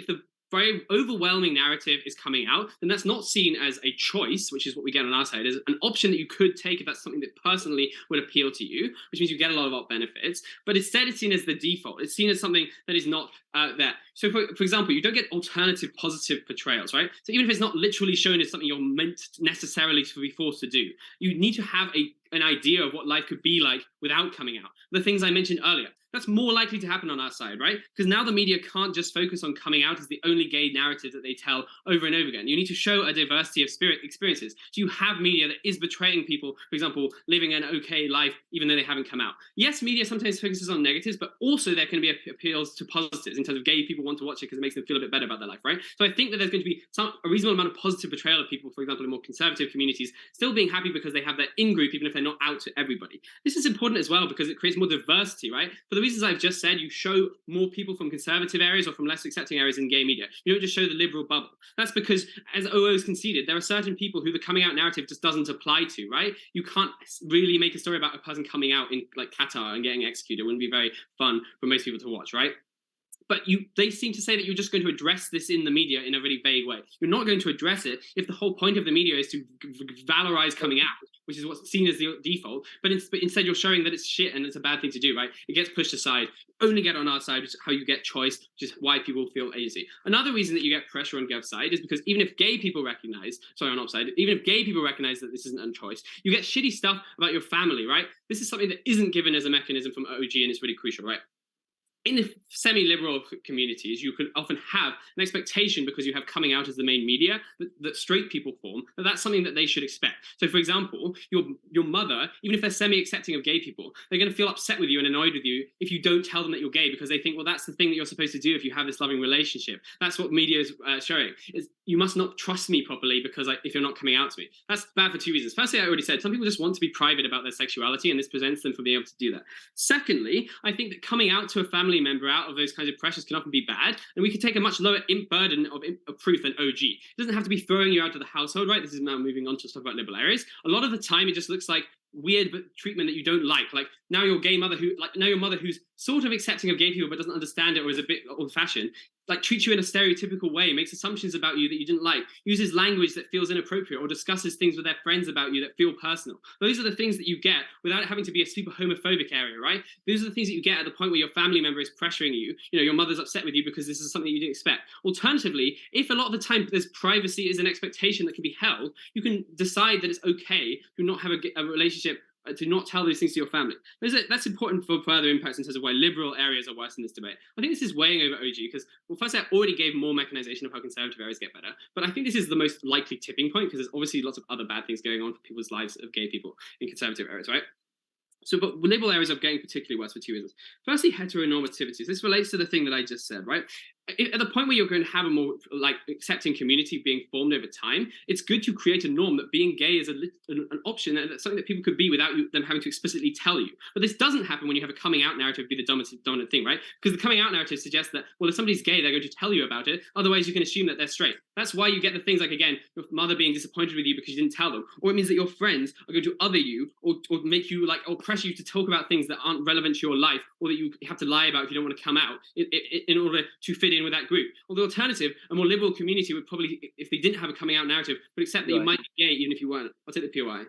the very overwhelming narrative is coming out, then that's not seen as a choice, which is what we get on our side, as an option that you could take if that's something that personally would appeal to you, which means you get a lot of benefits. But instead, it's seen as the default. It's seen as something that is not there. So, for example, you don't get alternative positive portrayals, right? So even if it's not literally shown as something you're meant necessarily to be forced to do, you need to have an idea of what life could be like without coming out. The things I mentioned earlier. That's more likely to happen on our side, right? Because now the media can't just focus on coming out as the only gay narrative that they tell over and over again. You need to show a diversity of experiences. So you have media that is betraying people, for example, living an okay life even though they haven't come out. Yes, media sometimes focuses on negatives, but also there can be appeals to positives in terms of gay people want to watch it because it makes them feel a bit better about their life, right? So I think that there's going to be a reasonable amount of positive portrayal of people, for example, in more conservative communities, still being happy because they have their in-group, even if they're not out to everybody. This is important as well because it creates more diversity, right? For the reasons I've just said, you show more people from conservative areas or from less accepting areas in gay media. You don't just show the liberal bubble. That's because, as OO's conceded, there are certain people who the coming out narrative just doesn't apply to, right? You can't really make a story about a person coming out in like Qatar and getting executed. It wouldn't be very fun for most people to watch, right? But they seem to say that you're just going to address this in the media in a really vague way. You're not going to address it if the whole point of the media is to valorize coming out, which is what's seen as the default. But instead, you're showing that it's shit and it's a bad thing to do, right? It gets pushed aside. Only get on our side, which is how you get choice, which is why people feel agency. another reason that you get pressure on Gev's side is because even if gay people recognize, on op side, even if gay people recognize that this isn't a choice, you get shitty stuff about your family, right? This is something that isn't given as a mechanism from OG, and it's really crucial, right? In the semi-liberal communities, you can often have an expectation because you have coming out as the main media that straight people form, that's something that they should expect. So, for example, your mother, even if they're semi-accepting of gay people, they're going to feel upset with you and annoyed with you if you don't tell them that you're gay because they think, well, that's the thing that you're supposed to do if you have this loving relationship. That's what media is showing. Is you must not trust me properly because if you're not coming out to me. That's bad for two reasons. Firstly, I already said, some people just want to be private about their sexuality, and this prevents them from being able to do that. Secondly, I think that coming out to a family member out of those kinds of pressures can often be bad, and we could take a much lower burden of proof than OG. It doesn't have to be throwing you out of the household, right? This is now moving on to stuff about liberal areas. A lot of the time, it just looks like weird treatment that you don't like now your gay mother now your mother who's sort of accepting of gay people but doesn't understand it or is a bit old-fashioned treats you in a stereotypical way, makes assumptions about you that you didn't like, uses language that feels inappropriate, or discusses things with their friends about you that feel personal. Those are the things that you get without having to be a super homophobic area, right? Those are the things that you get at the point where your family member is pressuring you. Your mother's upset with you because this is something you didn't expect. Alternatively, if a lot of the time there's privacy is an expectation that can be held, you can decide that it's okay to not have a relationship, to not tell those things to your family. That's important for further impacts in terms of why liberal areas are worse in this debate. I think this is weighing over OG because, well, first I already gave more mechanization of how conservative areas get better, but I think this is the most likely tipping point because there's obviously lots of other bad things going on for people's lives of gay people in conservative areas, right? So, but liberal areas are getting particularly worse for two reasons. Firstly, heteronormativity. This relates to the thing that I just said, right? At the point where you're going to have a more accepting community being formed over time, it's good to create a norm that being gay is an option and that's something that people could be without them having to explicitly tell you. But this doesn't happen when you have a coming out narrative be the dominant thing, right? Because the coming out narrative suggests that, well, if somebody's gay, they're going to tell you about it. Otherwise, you can assume that they're straight. That's why you get the things like, again, your mother being disappointed with you because you didn't tell them. Or it means that your friends are going to other you or make you or pressure you to talk about things that aren't relevant to your life or that you have to lie about if you don't want to come out in order to fit in with that group. Or the alternative, a more liberal community would probably, if they didn't have a coming out narrative, would accept that you might be gay even if you weren't. I'll take the POI.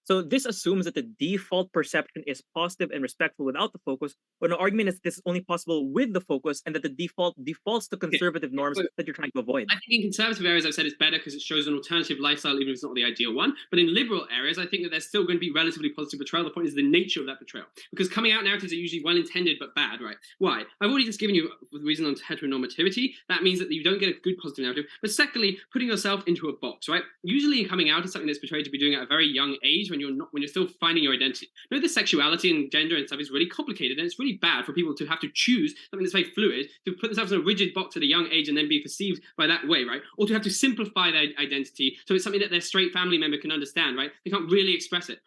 So this assumes that the default perception is positive and respectful without the focus, but an argument is this is only possible with the focus and that the default defaults to conservative norms that you're trying to avoid. I think in conservative areas, I've said it's better because it shows an alternative lifestyle, even if it's not the ideal one. But in liberal areas, I think that there's still going to be relatively positive portrayal. The point is the nature of that portrayal. Because coming out narratives are usually well-intended but bad, right? Why? I've already just given you the reason on heteronormativity. That means that you don't get a good positive narrative. But secondly, putting yourself into a box, right? Usually coming out is something that's portrayed to be doing at a very young age when you're still finding your identity. The sexuality and gender and stuff is really complicated, and it's really bad for people to have to choose something that's very fluid, to put themselves in a rigid box at a young age and then be perceived by that way, right? Or to have to simplify their identity so it's something that their straight family member can understand, right? They can't really express it.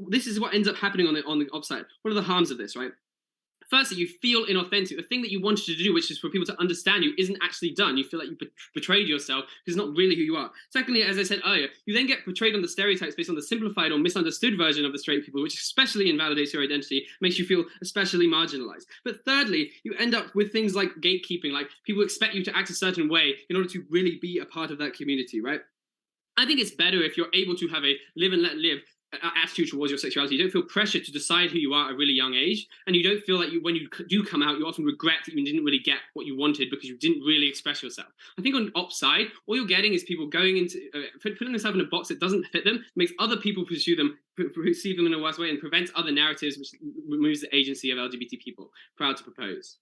This is what ends up happening on the opposite. What are the harms of this, right? firstly, you feel inauthentic. The thing that you wanted to do, which is for people to understand you, isn't actually done. You feel like you betrayed yourself because it's not really who you are. Secondly, as I said earlier, you then get portrayed on the stereotypes based on the simplified or misunderstood version of the straight people, which especially invalidates your identity, makes you feel especially marginalized. But thirdly, you end up with things like gatekeeping, like people expect you to act a certain way in order to really be a part of that community, right? I think it's better if you're able to have a live and let live attitude towards your sexuality. You don't feel pressure to decide who you are at a really young age, and you don't feel like when you do come out, you often regret that you didn't really get what you wanted because you didn't really express yourself. I think on the op side, all you're getting is people going into putting themselves in a box that doesn't fit them, makes other people perceive them in a worse way, and prevents other narratives, which removes the agency of LGBT people. Proud to propose.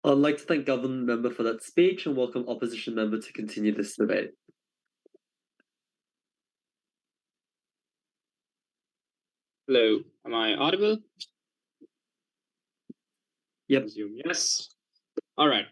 I'd like to thank government member for that speech and welcome opposition member to continue this debate. Hello, am I audible? Yep. Resume, yes. All right.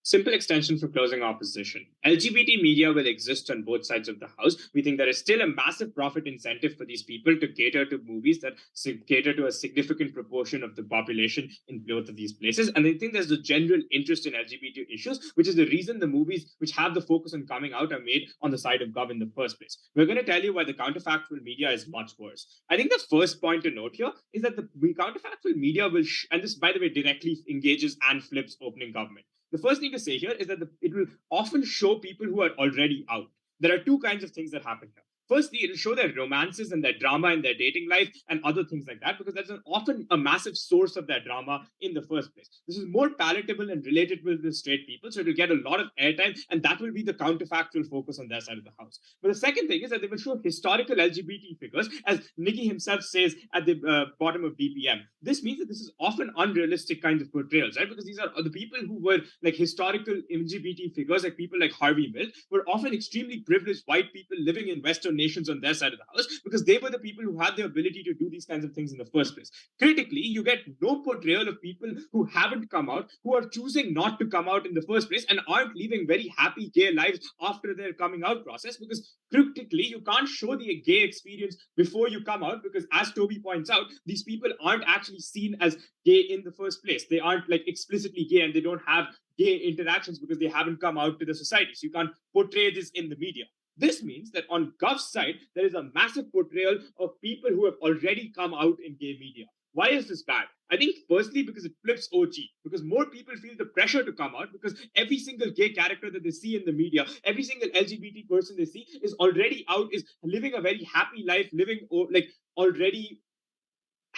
Simple extension for closing opposition. LGBT media will exist on both sides of the house. We think there is still a massive profit incentive for these people to cater to movies that cater to a significant proportion of the population in both of these places. And I think there's a general interest in LGBT issues, which is the reason the movies which have the focus on coming out are made on the side of Gov in the first place. We're going to tell you why the counterfactual media is much worse. I think the first point to note here is that the counterfactual media will, and this, by the way, directly engages and flips opening government. The first thing to say here is that it will often show people who are already out. There are two kinds of things that happen here. Firstly, it'll show their romances and their drama in their dating life and other things like that, because that's often a massive source of their drama in the first place. This is more palatable and relatable to straight people, so it'll get a lot of airtime, and that will be the counterfactual focus on their side of the house. But the second thing is that they will show historical LGBT figures, as Nikki himself says at the bottom of BPM. This means that this is often unrealistic kinds of portrayals, right? Because these are the people who were like historical LGBT figures, like people like Harvey Milk, were often extremely privileged white people living in Western nations on their side of the house, because they were the people who had the ability to do these kinds of things in the first place. Critically, you get no portrayal of people who haven't come out, who are choosing not to come out in the first place, and aren't living very happy gay lives after their coming out process, because critically, you can't show the gay experience before you come out, because as Toby points out, these people aren't actually seen as gay in the first place. They aren't like explicitly gay, and they don't have gay interactions because they haven't come out to the society. So you can't portray this in the media. This means that on Gov's side, there is a massive portrayal of people who have already come out in gay media. Why is this bad? I think firstly because it flips OG, because more people feel the pressure to come out, because every single gay character that they see in the media, every single LGBT person they see is already out, is living a very happy life, living like already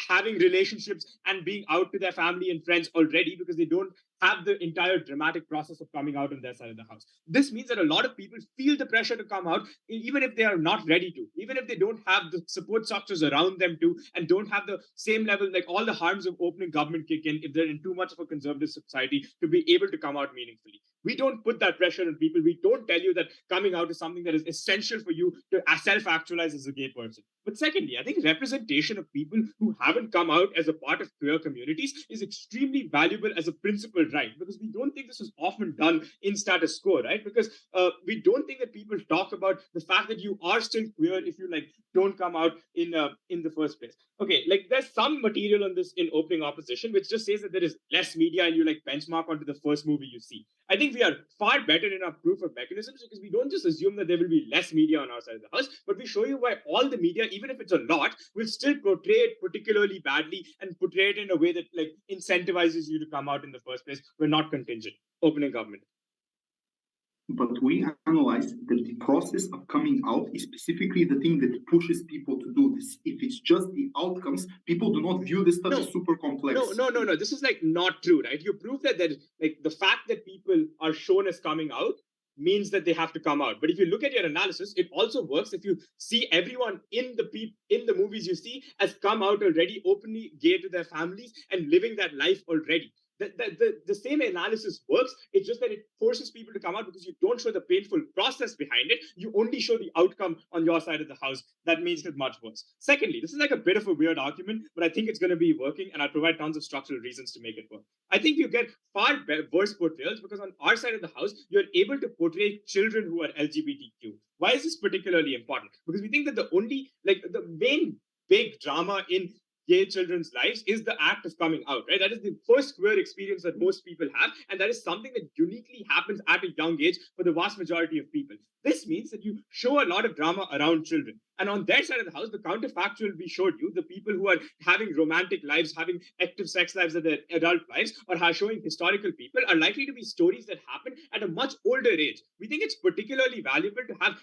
having relationships and being out to their family and friends already, because they don't have the entire dramatic process of coming out on their side of the house. This means that a lot of people feel the pressure to come out, even if they are not ready to, even if they don't have the support structures around them to, and don't have the same level, like all the harms of opening government kick in if they're in too much of a conservative society to be able to come out meaningfully. We don't put that pressure on people. We don't tell you that coming out is something that is essential for you to self-actualize as a gay person. But secondly, I think representation of people who haven't come out as a part of queer communities is extremely valuable as a principled right, because we don't think this is often done in status quo, right? Because we don't think that people talk about the fact that you are still queer if you like don't come out in the first place. Okay, like there's some material on this in opening opposition which just says that there is less media and you like benchmark onto the first movie you see. I think we are far better in our proof of mechanisms, because we don't just assume that there will be less media on our side of the house, but we show you why all the media, even if it's a lot, will still portray it particularly badly and portray it in a way that like incentivizes you to come out in the first place. We're not contingent. Opening government. But we analyze that the process of coming out is specifically the thing that pushes people to do this. If it's just the outcomes, people do not view this stuff as super complex. No. This is like not true, right? You prove that like the fact that people are shown as coming out means that they have to come out. But if you look at your analysis, it also works if you see everyone in the movies you see as come out already, openly gay to their families and living that life already. the same analysis works. It's just that it forces people to come out because you don't show the painful process behind it. You only show the outcome on your side of the house. That makes it much worse. Secondly, this is like a bit of a weird argument, but I think it's going to be working, and I'll provide tons of structural reasons to make it work. I think you get far worse portrayals because on our side of the house, you're able to portray children who are LGBTQ. Why is this particularly important? Because we think that the main big drama in gay children's lives is the act of coming out, right? That is the first queer experience that most people have, and that is something that uniquely happens at a young age for the vast majority of people. This means that you show a lot of drama around children. And on their side of the house, the counterfactual we showed you, the people who are having romantic lives, having active sex lives in their adult lives, or are showing historical people, are likely to be stories that happen at a much older age. We think it's particularly valuable to have,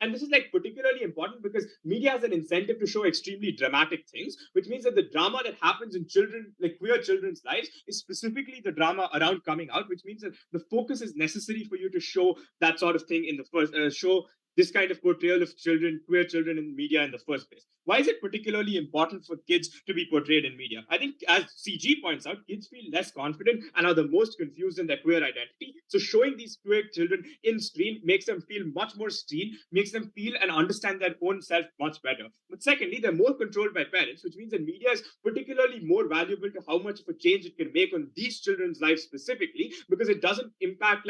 and this is like particularly important because media has an incentive to show extremely dramatic things, which means that the drama that happens in children, like queer children's lives, is specifically the drama around coming out, which means that the focus is necessary for you to show that sort of thing in the first, show this kind of portrayal of children, queer children in media in the first place. Why is it particularly important for kids to be portrayed in media? I think, as CG points out, kids feel less confident and are the most confused in their queer identity. So showing these queer children in screen makes them feel much more seen, makes them feel and understand their own self much better. But secondly, they're more controlled by parents, which means that media is particularly more valuable to how much of a change it can make on these children's lives specifically, because it doesn't impact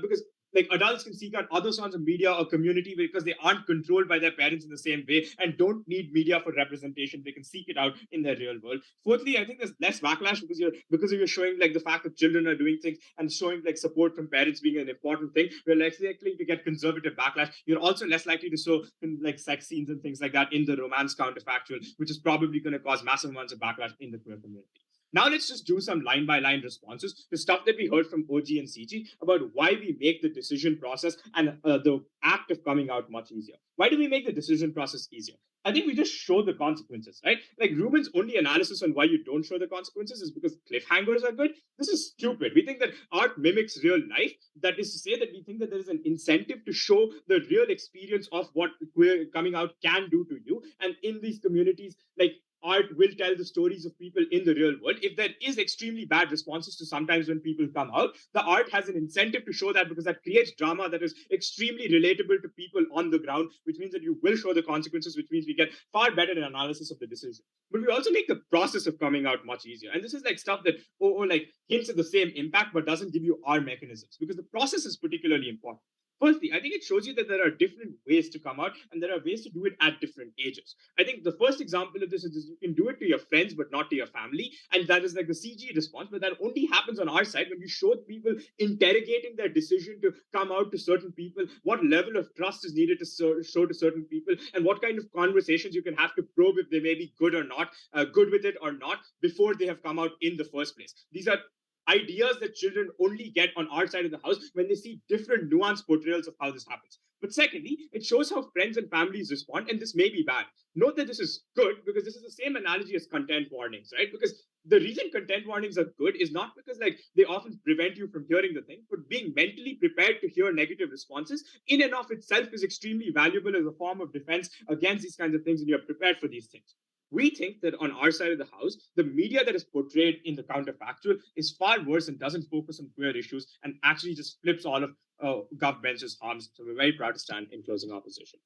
because adults can seek out other sorts of media or community because they aren't controlled by their parents in the same way and don't need media for representation. They can seek it out in their real world. Fourthly, I think there's less backlash because you're showing like the fact that children are doing things and showing like support from parents being an important thing. We're less likely to get conservative backlash. You're also less likely to show like sex scenes and things like that in the romance counterfactual, which is probably going to cause massive amounts of backlash in the queer community. Now let's just do some line-by-line responses to stuff that we heard from OG and CG about why we make the decision process and the act of coming out much easier. Why do we make the decision process easier? I think we just show the consequences, right? Like Ruben's only analysis on why you don't show the consequences is because cliffhangers are good. This is stupid. We think that art mimics real life. That is to say that we think that there is an incentive to show the real experience of what queer coming out can do to you. And in these communities, like art will tell the stories of people in the real world. If there is extremely bad responses to sometimes when people come out, the art has an incentive to show that because that creates drama that is extremely relatable to people on the ground, which means that you will show the consequences, which means we get far better analysis of the decision. But we also make the process of coming out much easier. And this is like stuff that like hints at the same impact but doesn't give you our mechanisms, because the process is particularly important. Firstly, I think it shows you that there are different ways to come out and there are ways to do it at different ages. I think the first example of this is you can do it to your friends, but not to your family. And that is like the CG response, but that only happens on our side when we show people interrogating their decision to come out to certain people, what level of trust is needed to show to certain people, and what kind of conversations you can have to probe if they may be good or not, good with it or not, before they have come out in the first place. These are ideas that children only get on our side of the house when they see different nuanced portrayals of how this happens. But secondly, it shows how friends and families respond, and this may be bad. Note that this is good because this is the same analogy as content warnings, right? Because the reason content warnings are good is not because like they often prevent you from hearing the thing, but being mentally prepared to hear negative responses in and of itself is extremely valuable as a form of defense against these kinds of things, and you're prepared for these things. We think that on our side of the house, the media that is portrayed in the counterfactual is far worse and doesn't focus on queer issues and actually just flips all of Gov Bench's harms. So we're very proud to stand in closing opposition.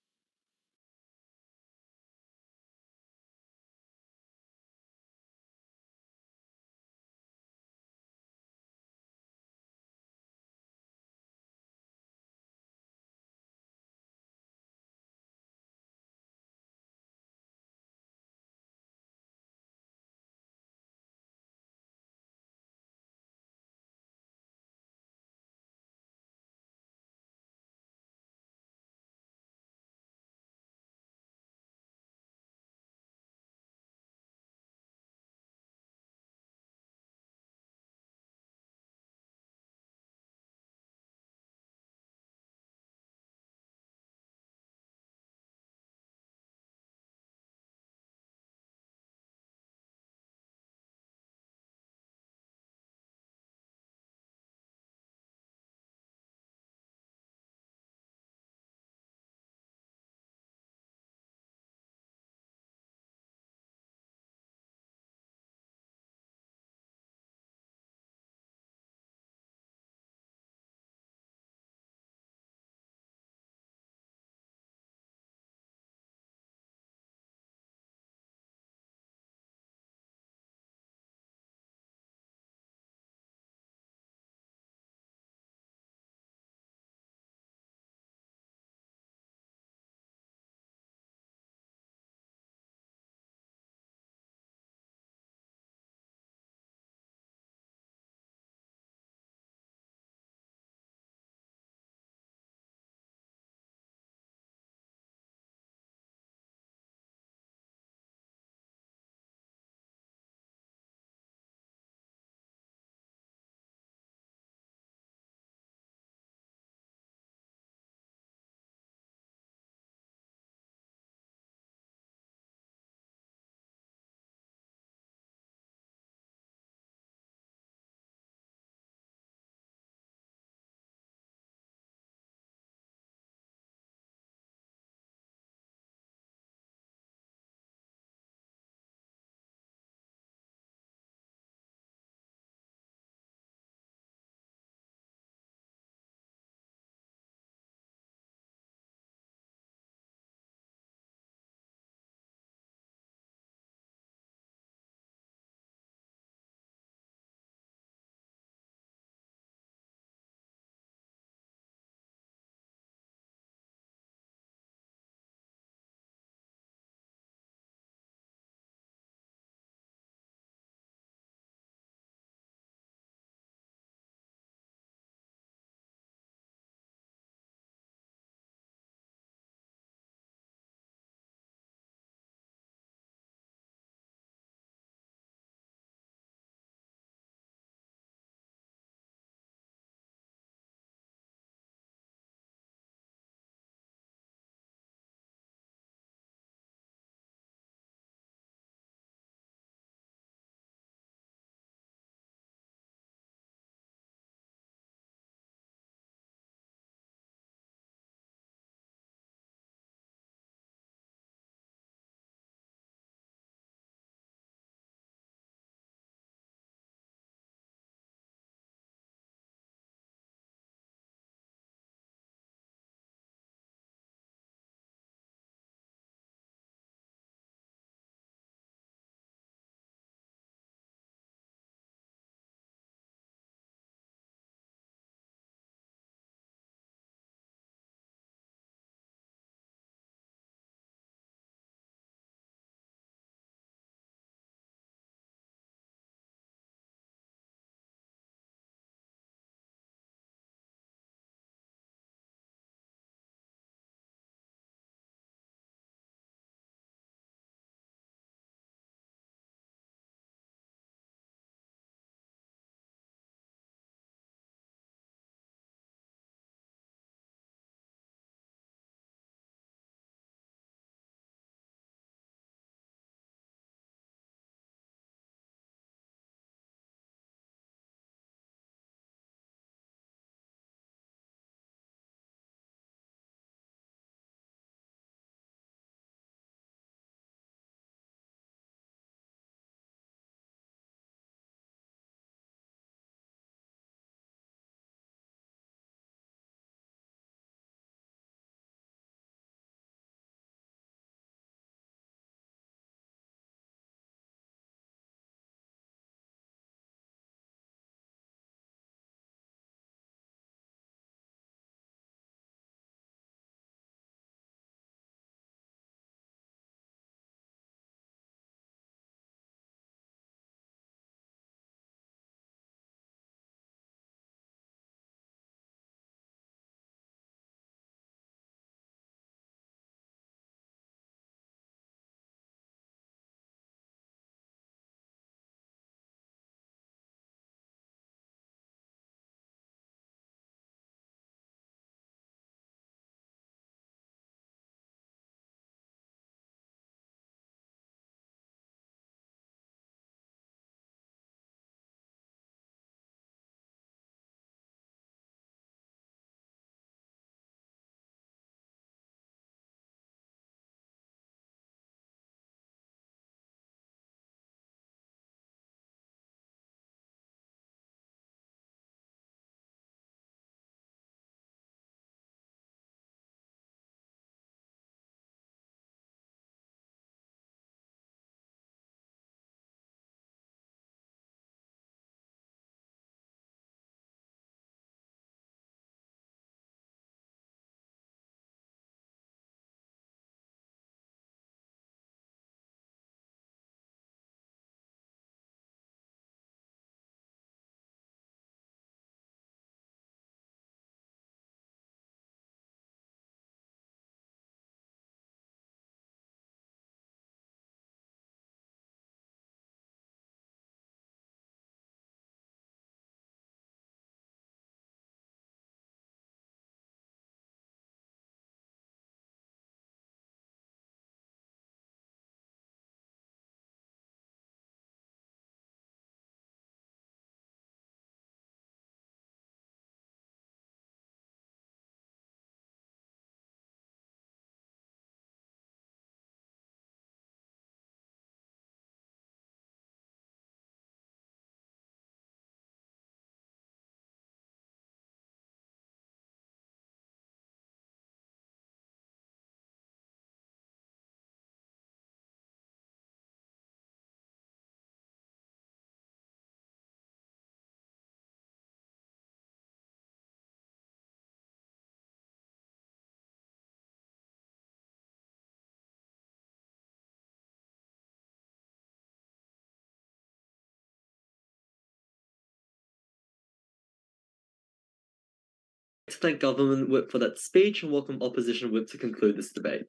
to thank Government Whip for that speech and welcome Opposition Whip to conclude this debate.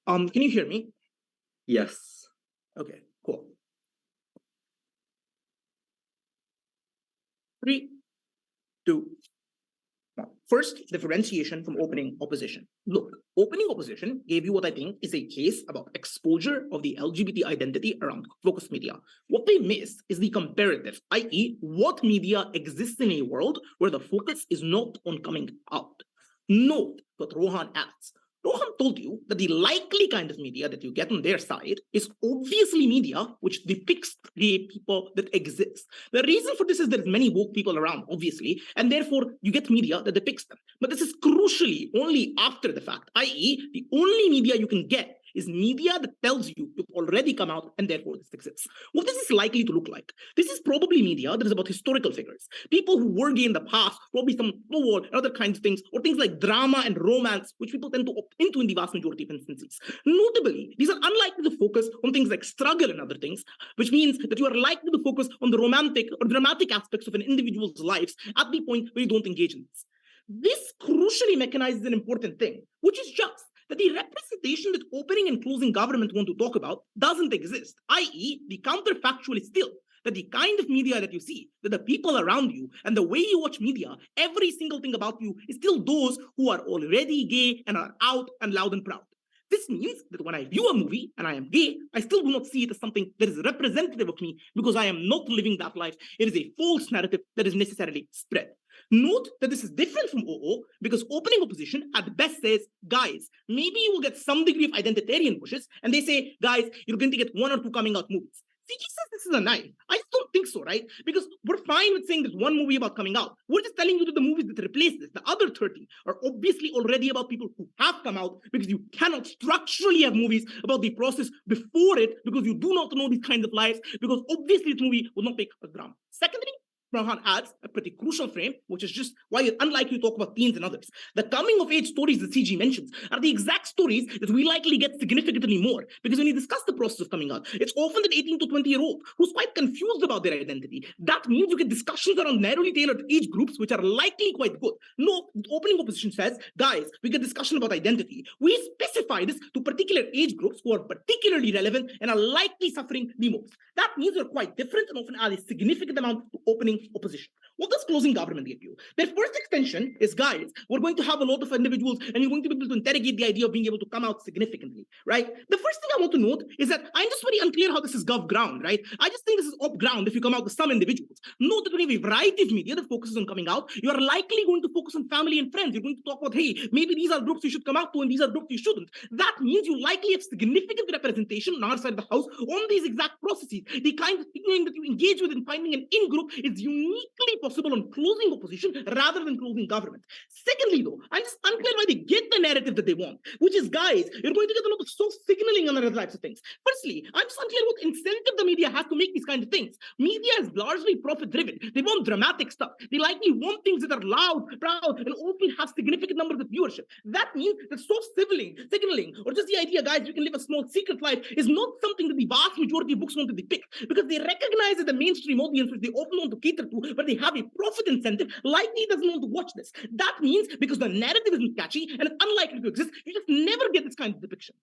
Can you hear me? Yes. Okay, cool. 3, 2, 1. First, differentiation from opening opposition. Look, opening opposition gave you what I think is a case about exposure of the LGBT identity around focus media. What they miss is the comparative, i.e., what media exists in a world where the focus is not on coming out. Note what Rohan adds. Rohan told you that the likely kind of media that you get on their side is obviously media which depicts gay people that exist. The reason for this is there's many woke people around, obviously, and therefore you get media that depicts them. But this is crucially only after the fact, i.e., the only media you can get is media that tells you you've already come out and therefore this exists. What this is likely to look like? This is probably media that is about historical figures, people who were gay in the past, probably some war and other kinds of things, or things like drama and romance, which people tend to opt into in the vast majority of instances. Notably, these are unlikely to focus on things like struggle and other things, which means that you are likely to focus on the romantic or dramatic aspects of an individual's lives at the point where you don't engage in this. This crucially mechanizes an important thing, which is just that the representation that opening and closing government want to talk about doesn't exist, i.e., the counterfactual is still that the kind of media that you see, that the people around you, and the way you watch media, every single thing about you is still those who are already gay and are out and loud and proud. This means that when I view a movie and I am gay, I still do not see it as something that is representative of me because I am not living that life. It is a false narrative that is necessarily spread. Note that this is different from OO because opening opposition at best says, guys, maybe you will get some degree of identitarian pushes, and they say, guys, you're going to get 1 or 2 coming out movies. CG says this is a knife. I just don't think so, right? Because we're fine with saying there's one movie about coming out. We're just telling you that the movies that replace this, the other 30, are obviously already about people who have come out because you cannot structurally have movies about the process before it because you do not know these kinds of lives because obviously this movie will not make a drama. Secondly, Prahan adds a pretty crucial frame, which is just why it's unlikely to talk about teens and others. The coming-of-age stories that CG mentions are the exact stories that we likely get significantly more, because when you discuss the process of coming out, it's often an 18 to 20-year-old who's quite confused about their identity. That means you get discussions around narrowly tailored age groups, which are likely quite good. No, the opening opposition says, guys, we get discussion about identity. We specify this to particular age groups who are particularly relevant and are likely suffering the most. That means they're quite different and often add a significant amount to opening opposition. What does closing government give you? Their first extension is, guys, we're going to have a lot of individuals and you're going to be able to interrogate the idea of being able to come out significantly, right? The first thing I want to note is that I'm just very unclear how this is gov ground, right? I just think this is up ground if you come out with some individuals. Note that when you have a variety of media that focuses on coming out, you are likely going to focus on family and friends. You're going to talk about, hey, maybe these are groups you should come out to and these are groups you shouldn't. That means you likely have significant representation on our side of the house on these exact processes. The kind of thing that you engage with in finding an in-group is uniquely possible on closing opposition rather than closing government. Secondly, though, I'm just unclear why they get the narrative that they want, which is, guys, you're going to get a lot of soft signaling on other types of things. Firstly, I'm just unclear what incentive the media has to make these kinds of things. Media is largely profit-driven. They want dramatic stuff. They likely want things that are loud, proud, and often have significant numbers of viewership. That means that soft signaling, or just the idea, guys, you can live a small secret life, is not something that the vast majority of books want to depict, because they recognize that the mainstream audience, which they often want to cater to, but they have a profit incentive, likely doesn't want to watch this. That means because the narrative isn't catchy and it's unlikely to exist, you just never get this kind of depiction.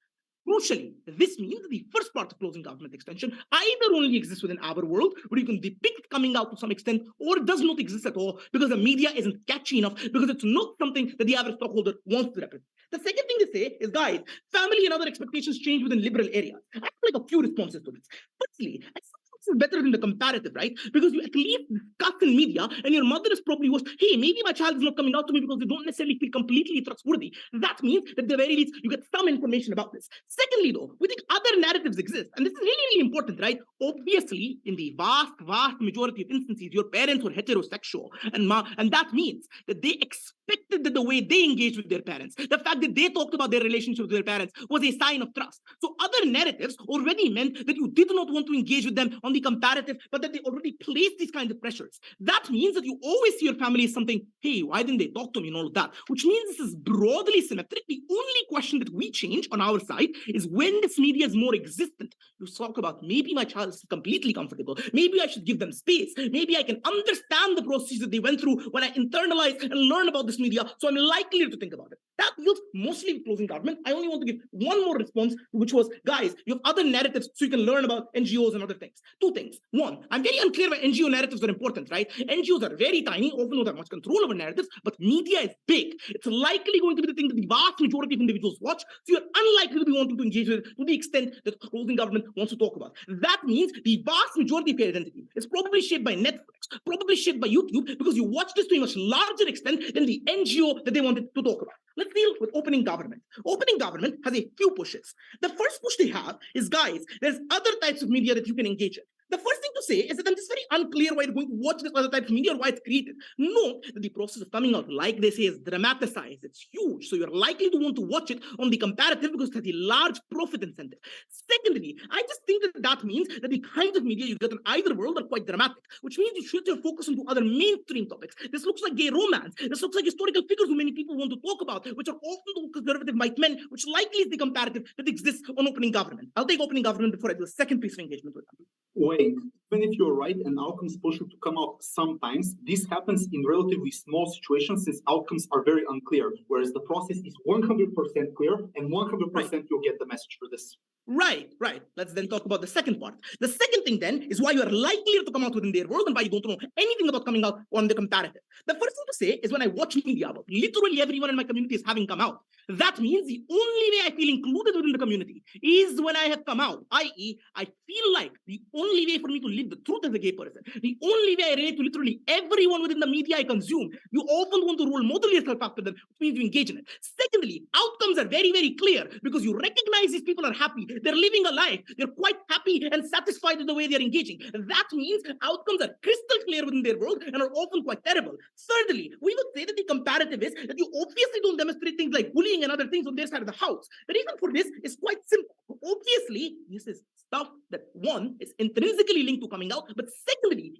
Crucially, this means that the first part of closing government extension either only exists within our world, where you can depict coming out to some extent, or it does not exist at all because the media isn't catchy enough, because it's not something that the average stockholder wants to represent. The second thing they say is, guys, family and other expectations change within liberal areas. I have like a few responses to this. Firstly, this is better than the comparative, right? Because you at least discuss in media, and your mother is probably watched, hey, maybe my child is not coming out to me because they don't necessarily feel completely trustworthy. That means that at the very least, you get some information about this. Secondly, though, we think other narratives exist, and this is really, really important, right? Obviously, in the vast majority of instances, your parents were heterosexual, and that means that they expected that the way they engaged with their parents, the fact that they talked about their relationship with their parents, was a sign of trust. So other narratives already meant that you did not want to engage with them on the comparative, but that they already placed these kinds of pressures. That means that you always see your family as something, hey, why didn't they talk to me and all of that? Which means this is broadly symmetric. The only question that we change on our side is when this media is more existent. You talk about, maybe my child is completely comfortable. Maybe I should give them space. Maybe I can understand the processes that they went through when I internalize and learn about this media, so I'm likelier to think about it. That deals mostly with closing government. I only want to give one more response, which was, guys, you have other narratives so you can learn about NGOs and other things. Two things. One, I'm very unclear why NGO narratives are important, right? NGOs are very tiny, often don't have much control over narratives, but media is big. It's likely going to be the thing that the vast majority of individuals watch, so you're unlikely to be wanting to engage with it to the extent that the closing government wants to talk about. That means the vast majority of your identity is probably shaped by Netflix, probably shaped by YouTube, because you watch this to a much larger extent than the NGO that they wanted to talk about. Let's deal with opening government. Opening government has a few pushes. The first push they have is, guys, there's other types of media that you can engage in. The first thing to say is that I'm just very unclear why you're going to watch this other type of media or why it's created. Note that the process of coming out, like they say, is dramatized. It's huge. So you're likely to want to watch it on the comparative because it has a large profit incentive. Secondly, I just think that means that the kinds of media you get in either world are quite dramatic, which means you should focus on other mainstream topics. This looks like gay romance. This looks like historical figures who many people want to talk about, which are often the conservative white men, which likely is the comparative that exists on opening government. I'll take opening government before I do a second piece of engagement with them. Wait, even if you're right and outcomes push to come out sometimes, this happens in relatively small situations since outcomes are very unclear, whereas the process is 100% clear and 100% you'll get the message for this. Right. Let's then talk about the second part. The second thing then is why you are likelier to come out within their world and why you don't know anything about coming out on the comparative. The first thing to say is when I watch media about literally everyone in my community is having come out, that means the only way I feel included within the community is when I have come out, i.e. I feel like the only way for me to live the truth as a gay person, the only way I relate to literally everyone within the media I consume, you often want to role model yourself after them, which means you engage in it. Secondly, outcomes are very, very clear because you recognize these people are happy. They're living a life. They're quite happy and satisfied with the way they're engaging. That means outcomes are crystal clear within their world and are often quite terrible. Thirdly, we would say that the comparative is that you obviously don't demonstrate things like bullying and other things on their side of the house. The reason for this is quite simple. Obviously, this is stuff that one is intrinsically linked to coming out, but secondly,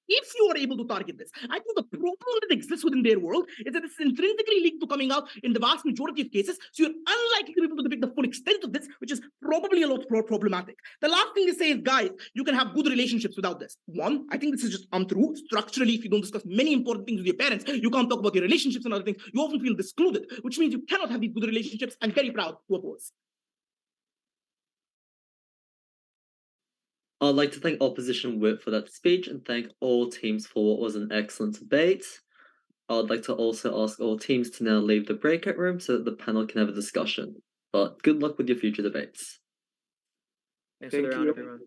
if you are able to target this, I think the problem that exists within their world is that it's intrinsically linked to coming out in the vast majority of cases, so you're unlikely to be able to depict the full extent of this, which is probably a lot more problematic. The last thing they say is, guys, you can have good relationships without this. One, I think this is just untrue. Structurally, if you don't discuss many important things with your parents, you can't talk about your relationships and other things. You often feel excluded, which means you cannot have these good relationships. I'm very proud to oppose. I'd like to thank Opposition Whip for that speech and thank all teams for what was an excellent debate. I'd like to also ask all teams to now leave the breakout room so that the panel can have a discussion. But good luck with your future debates. Thanks for the round, everyone.